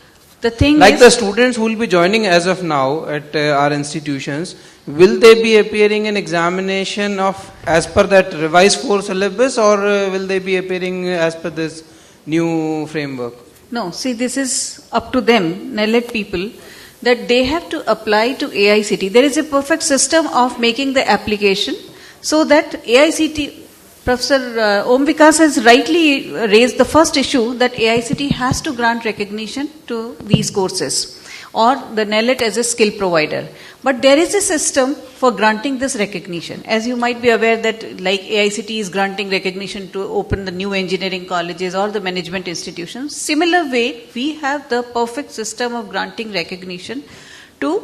the thing like is... the students who will be joining as of now at our institutions, will they be appearing in examination of as per that revised course syllabus or will they be appearing as per this new framework? No, see, this is up to them, NELET people, that they have to apply to AICT. There is a perfect system of making the application so that AICT, Professor Om Vikas has rightly raised the first issue that AICT has to grant recognition to these courses or the NELET as a skill provider. But there is a system for granting this recognition. As you might be aware that like AICT is granting recognition to open the new engineering colleges or the management institutions. Similar way, we have the perfect system of granting recognition to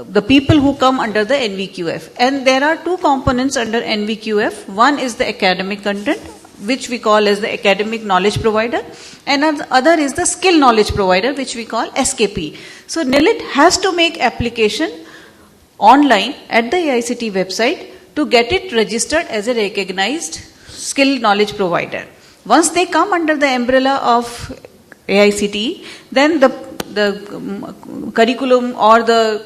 the people who come under the NVQF. And there are two components under NVQF. One is the academic content, which we call as the academic knowledge provider, and the other is the skill knowledge provider, which we call SKP. So NELET has to make application online at the AICT website to get it registered as a recognized skill knowledge provider. Once they come under the umbrella of AICT, then the curriculum or the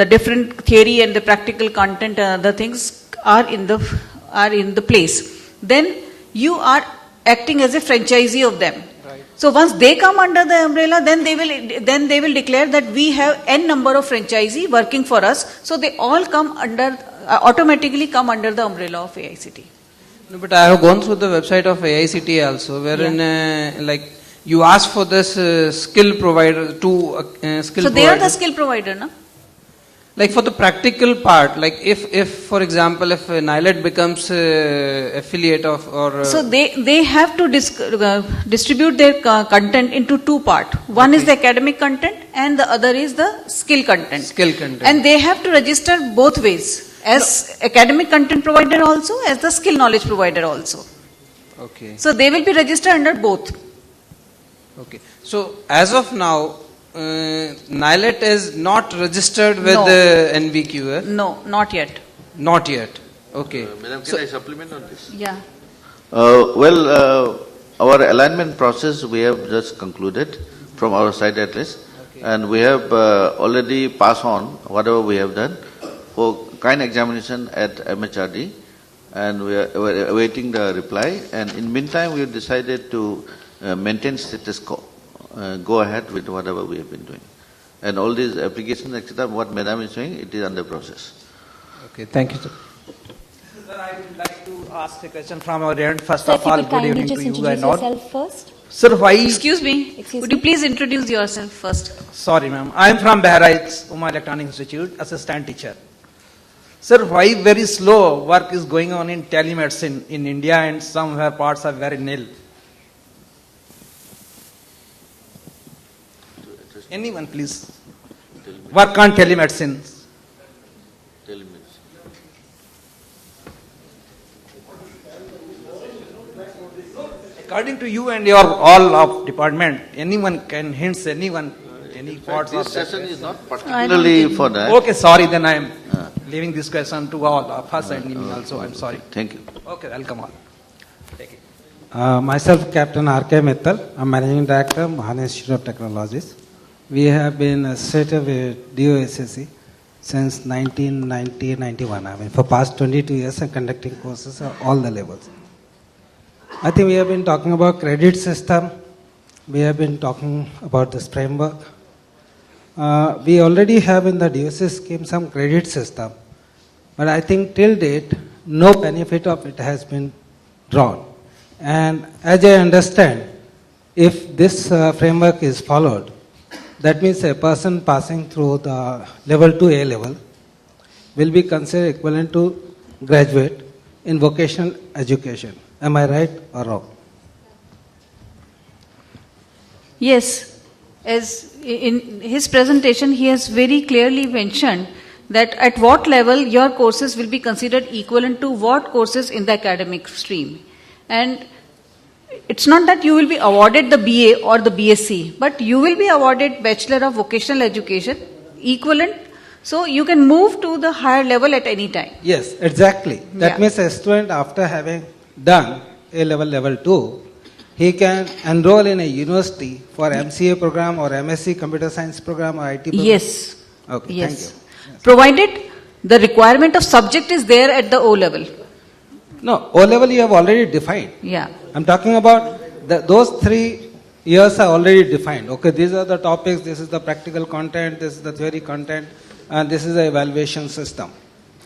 different theory and the practical content and other things are in the place. Then you are acting as a franchisee of them. Right. So once they come under the umbrella, then they will declare that we have n number of franchisee working for us. So they all come under automatically come under the umbrella of AICT. No, but I have gone through the website of AICT also, wherein like you ask for this skill provider to skill. So they provider. are the skill provider, no? Like for the practical part, like if for example, if NILET becomes affiliate of or... So they have to distribute their content into two parts. One is the academic content and the other is the skill content. Skill content. And they have to register both ways, as academic content provider also, as the skill knowledge provider also. Okay. So they will be registered under both. Okay. So as of now, NILET is not registered with No. NVQF? No, not yet. Not yet. Okay. Madam, can I supplement on this? Yeah. Our alignment process we have just concluded from our side at least, and we have already passed on whatever we have done for kind examination at MHRD, and we're awaiting the reply. And in meantime, we have decided to maintain status quo, go ahead with whatever we have been doing. And all these applications, etc., what Madam is saying, it is under process. Okay, thank you, sir. Sir, I would like to ask a question from our end. First Sir, of if you all, could good kindly evening just to you introduce and all. yourself first. Sir, why? Excuse me. Excuse Could me? you please introduce yourself first? Sorry, ma'am. I am from Bahraich, Uma Electronic Institute, assistant teacher. Sir, why very slow work is going on in telemedicine in India and somewhere parts are very nil? Anyone, please. Work on telemedicine. According to you and your all of department, anyone can hints anyone any thoughts This of session that? is not particularly for that. Okay, sorry, then I am leaving this question to all of us and me also. I'm sorry. Thank you. Okay, welcome all. Take it. Myself, Captain R.K. Mittal. I'm Managing Director, Mahan Institute of Technologies. We have been associated with DOSSC since 1990-91. I mean, for past 22 years, I'm conducting courses at all the levels. I think we have been talking about credit system. We have been talking about this framework. We already have in the DOSS scheme some credit system, but I think till date, no benefit of it has been drawn. And as I understand, if this framework is followed, that means a person passing through the level 2A level will be considered equivalent to graduate in vocational education. Am I right or wrong? Yes, as in his presentation, he has very clearly mentioned that at what level your courses will be considered equivalent to what courses in the academic stream. And it's not that you will be awarded the BA or the BSc, but you will be awarded Bachelor of Vocational Education, equivalent, so you can move to the higher level at any time. Yes, exactly. That Yeah. means a student after having done A level, level 2, he can enroll in a university for MCA program or MSc Computer Science program or IT program. Yes. Okay, Yes. thank you. Provided the requirement of subject is there at the O level. No, O level you have already defined. Yeah. I'm talking about those 3 years are already defined. Okay, these are the topics, this is the practical content, this is the theory content, and this is the evaluation system.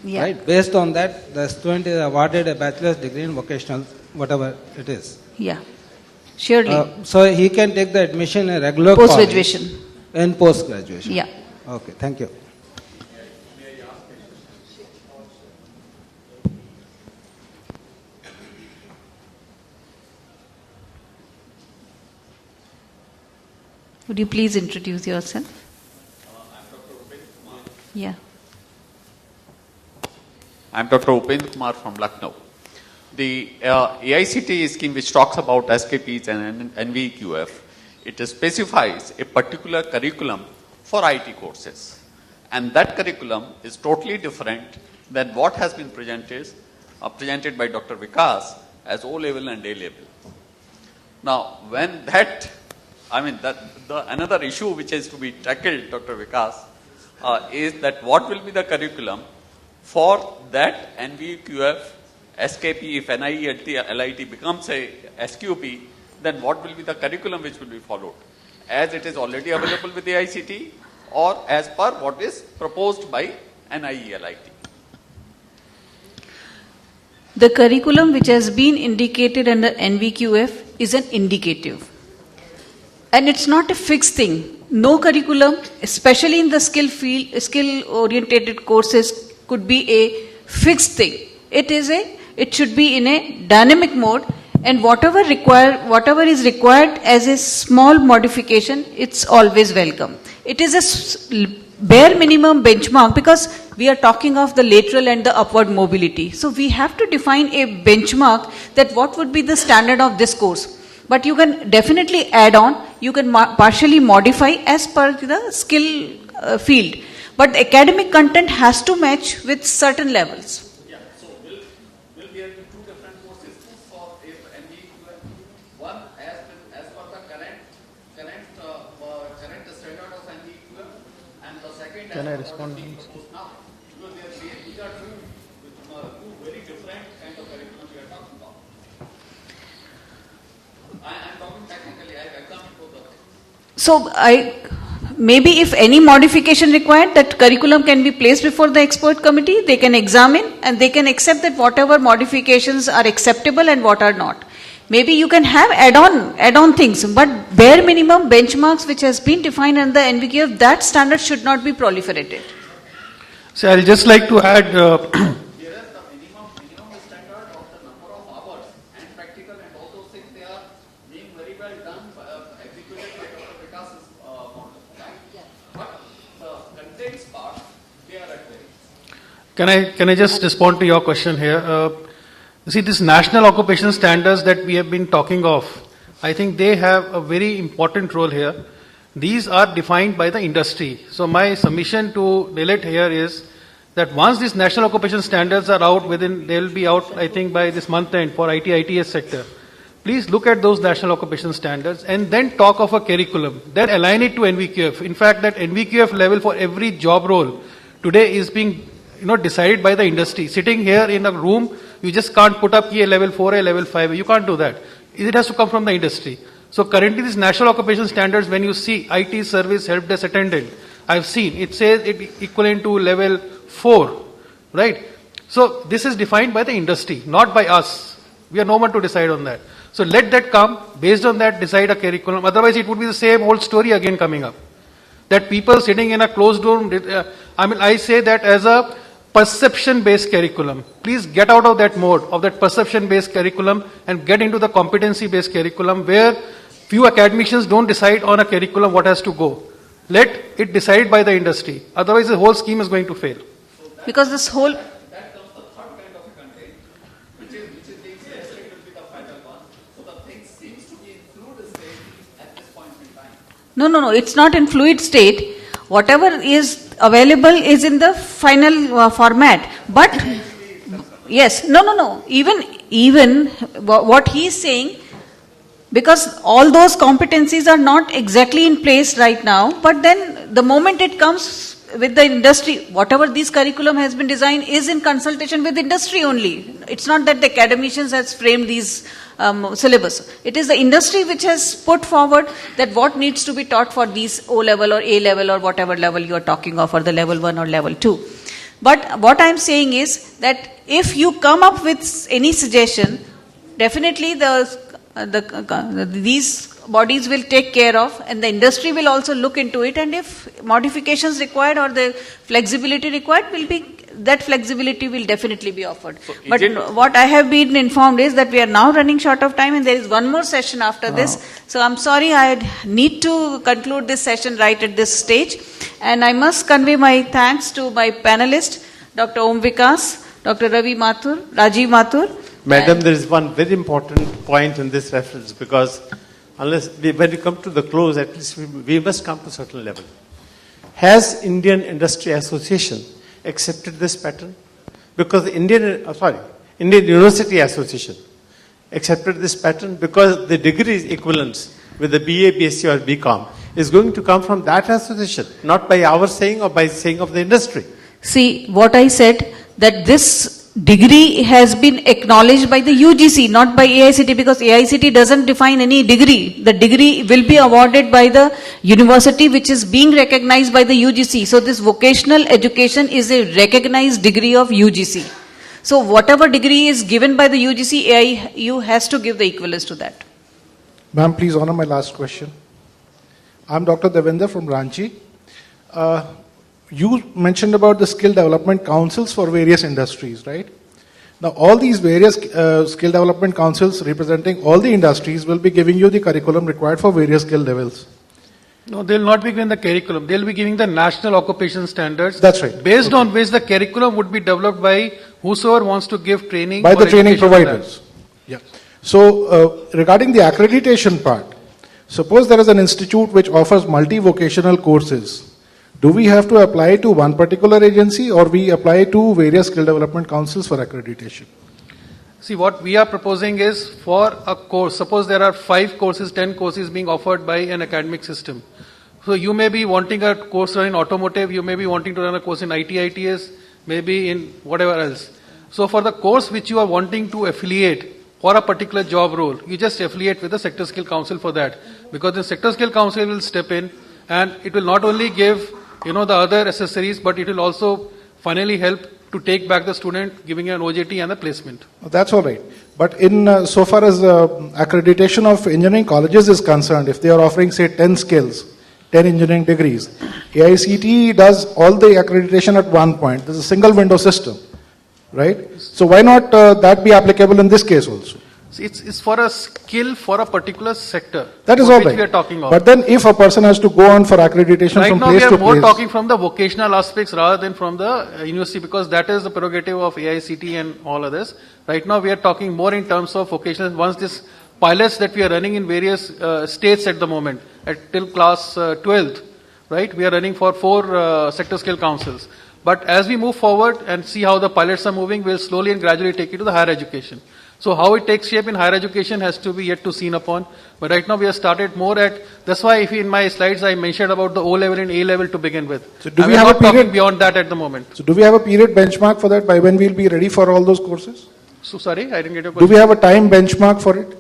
Yeah. Right? Based on that, the student is awarded a bachelor's degree in vocational, whatever it is. Yeah. Surely. So he can take the admission in regular Post-graduation. college and post-graduation. Yeah. Okay, thank you. Would you please introduce yourself? Yeah. I'm Dr. Upendra Kumar from Lucknow. The AICTE scheme which talks about SKPs and NVQF, it specifies a particular curriculum for IT courses. And that curriculum is totally different than what has been presented by Dr. Vikas as O-level and A-level. Now, when that, another issue which is to be tackled, Dr. Vikas, is that what will be the curriculum for that NVQF, SKP, if NIET, LIT becomes a SQP, then what will be the curriculum which will be followed? As it is already available with the ICT or as per what is proposed by NIE, LIT? The curriculum which has been indicated under NVQF is an indicative. And it's not a fixed thing. No curriculum, especially in the skill-oriented courses, could be a fixed thing. It should be in a dynamic mode, and whatever is required as a small modification, it's always welcome. It is a bare minimum benchmark because we are talking of the lateral and the upward mobility. So we have to define a benchmark that what would be the standard of this course. But you can definitely add on, you can partially modify as per the skill field. But the academic content has to match with certain levels. Yeah, so will there be two different courses for NVQF? One as per the current standard of NVQF, and the second Can I as per respond? what is being proposed now. Because these are two two very different kind of curriculum we are talking about. I'm talking technically, I have examined both of them. So maybe if any modification required, that curriculum can be placed before the expert committee, they can examine and they can accept that whatever modifications are acceptable and what are not. Maybe you can have add-on things, but bare minimum benchmarks which has been defined in the NVQF, that standard should not be proliferated. So I'll just like to add, Here is the minimum standard of the number of hours and practical and all those things, they are being very well done, executed by Dr. Vikas's model, right? But the contents part, they are at very. can I just respond to your question here? You see, these national occupation standards that we have been talking of, I think they have a very important role here. These are defined by the industry. So my submission to Lilith here is that once these national occupation standards are out they will be out, I think, by this month end for IT/ITS sector. Please look at those national occupation standards and then talk of a curriculum. Then align it to NVQF. In fact, that NVQF level for every job role today is being decided by the industry. Sitting here in a room, you just can't put up a level 4, a level 5. You can't do that. It has to come from the industry. So currently these national occupation standards, when you see IT service help desk attendant, I've seen, it says it equivalent to level 4, right? So this is defined by the industry, not by us. We are no one to decide on that. So let that come, based on that decide a curriculum. Otherwise it would be the same old story again coming up. That people sitting in a closed room, I say that as a perception-based curriculum. Please get out of that mode, of that perception-based curriculum and get into the competency-based curriculum where few academicians don't decide on a curriculum what has to go. Let it decide by the industry. Otherwise the whole scheme is going to fail. Because this whole... That comes the third kind of a content, which is the expression will be the final one. So the thing seems to be in fluid state at this point in time. No, it's not in fluid state. Whatever is available is in the final format. But, yes, no. Even what he is saying, because all those competencies are not exactly in place right now, but then the moment it comes with the industry, whatever this curriculum has been designed is in consultation with industry only. It's not that the academicians has framed these syllabus. It is the industry which has put forward that what needs to be taught for these O level or A level or whatever level you are talking of, or the level 1 or level 2. But what I am saying is that if you come up with any suggestion, definitely these bodies will take care of, and the industry will also look into it, and if modifications required or the flexibility required that flexibility will definitely be offered. So but what I have been informed is that we are now running short of time and there is one more session after this. So I'm sorry, I need to conclude this session right at this stage, and I must convey my thanks to my panelists, Dr. Om Vikas, Dr. Ravi Mathur, Rajiv Mathur. Madam, there is one very important point in this reference, because when we come to the close, at least we must come to a certain level. Has Indian Industry Association accepted this pattern? Because the Indian University Association accepted this pattern, because the degree equivalence with the BA, BSc or BCom is going to come from that association, not by our saying or by saying of the industry. See, what I said, that this degree has been acknowledged by the UGC, not by AICT, because AICT doesn't define any degree. The degree will be awarded by the university which is being recognized by the UGC. So this vocational education is a recognized degree of UGC. So whatever degree is given by the UGC, AIU has to give the equivalence to that. Ma'am, please honor my last question. I'm Dr. Devendra from Ranchi. You mentioned about the skill development councils for various industries, right? Now, all these various skill development councils representing all the industries will be giving you the curriculum required for various skill levels. No, they will not be giving the curriculum. They will be giving the national occupation standards. That's right. Based on which the curriculum would be developed by whosoever wants to give training. By the training providers. Yeah. So, regarding the accreditation part, suppose there is an institute which offers multi-vocational courses. Do we have to apply to one particular agency, or we apply to various skill development councils for accreditation? See, what we are proposing is for a course, suppose there are 5 courses, 10 courses being offered by an academic system. So you may be wanting a course run in automotive, you may be wanting to run a course in IT/ITS, maybe in whatever else. So for the course which you are wanting to affiliate for a particular job role, you just affiliate with the Sector Skill Council for that. Because the Sector Skill Council will step in and it will not only give, the other accessories, but it will also finally help to take back the student, giving an OJT and a placement. That's all right. But in so far as accreditation of engineering colleges is concerned, if they are offering say 10 skills, 10 engineering degrees, AICTE does all the accreditation at one point. There's a single window system, right? So why not that be applicable in this case also? See, it's for a skill for a particular sector. That is all which right. we are talking of. But then if a person has to go on for accreditation Right from now place we to are more place. talking from the vocational aspects rather than from the university, because that is the prerogative of AICTE and all others. Right now we are talking more in terms of vocational. Once this pilots that we are running in various states at the moment, till class 12th, right? We are running for 4 sector skill councils. But as we move forward and see how the pilots are moving, we'll slowly and gradually take it to the higher education. So how it takes shape in higher education has to be yet to seen upon. But right now we have started more at, that's why if in my slides I mentioned about the O level and A level to begin with. So do I we will have a not talking period beyond that at the moment. So do we have a period benchmark for that, by when we'll be ready for all those courses? So sorry, I didn't get your Do question. we have a time benchmark for it?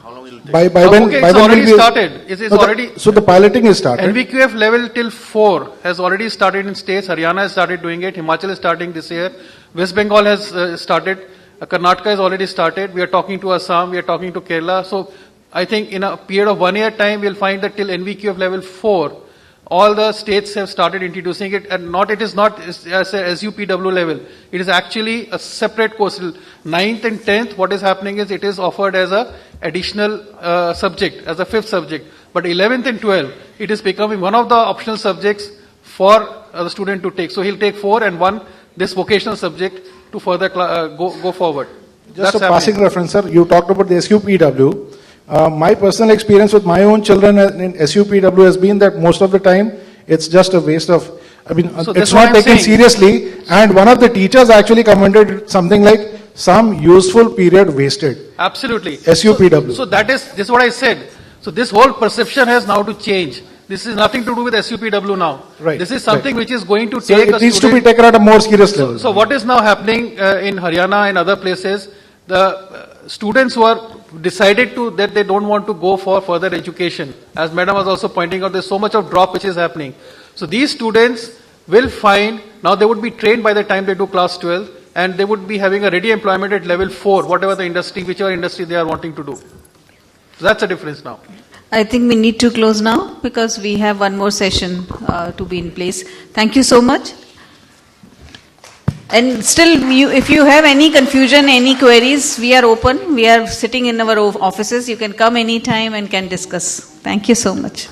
How long will it take? By Okay, when? it's By when already will we- started. It's No, already. So the piloting is started. NVQF level till 4 has already started in states. Haryana has started doing it. Himachal is starting this year. West Bengal has started. Karnataka has already started. We are talking to Assam. We are talking to Kerala. So I think in a period of 1 year time, we'll find that till NVQF level 4, all the states have started introducing it, and it is not as a SUPW level. It is actually a separate course. 9th and 10th, what is happening is it is offered as a additional subject, as a 5th subject. But 11th and 12th, it is becoming one of the optional subjects for the student to take. So he'll take 4 and 1, this vocational subject, to further go forward. Just That's a passing happening. reference, sir. You talked about the SUPW. My personal experience with my own children in SUPW has been that most of the time it's just a waste of, So it's that's what not I'm taken saying. seriously. And one of the teachers actually commented something like, some useful period wasted. Absolutely. SUPW. So this is what I said. So this whole perception has now to change. This is nothing to do with SUPW now. Right, This is something right. which is going to So take it a needs to be student. taken at a more serious level. So what is now happening in Haryana and other places, the students who are decided that they don't want to go for further education, as Madam was also pointing out, there's so much of drop which is happening. So these students will find, now they would be trained by the time they do class 12, and they would be having a ready employment at level 4, whatever the industry, whichever industry they are wanting to do. So that's the difference now. I think we need to close now because we have one more session to be in place. Thank you so much. And still, if you have any confusion, any queries, we are open. We are sitting in our offices. You can come anytime and can discuss. Thank you so much.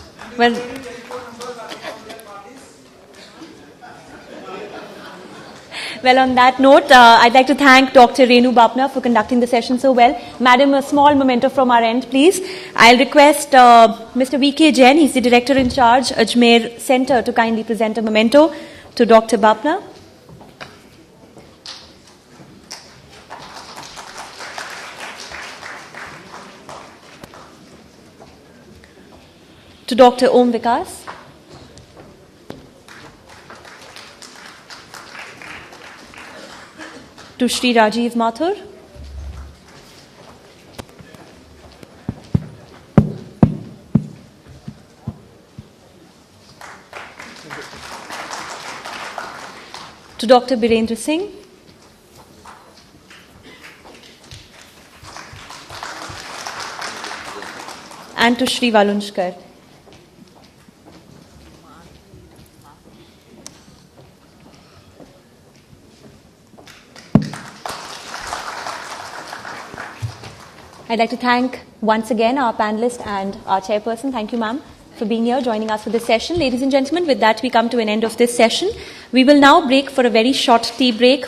Well, on that note, I'd like to thank Dr. Renu Bapna for conducting the session so well. Madam, a small memento from our end, please. I'll request Mr. V.K. Jain, he's the Director in Charge, Ajmer Center, to kindly present a memento to Dr. Bapna. To Dr. Om Vikas. To Shri Rajiv Mathur. To Dr. Birendra Singh. And to Shri Valunjkar. I'd like to thank once again our panelist and our chairperson. Thank you, ma'am, for being here, joining us for this session. Ladies and gentlemen, with that we come to an end of this session. We will now break for a very short tea break.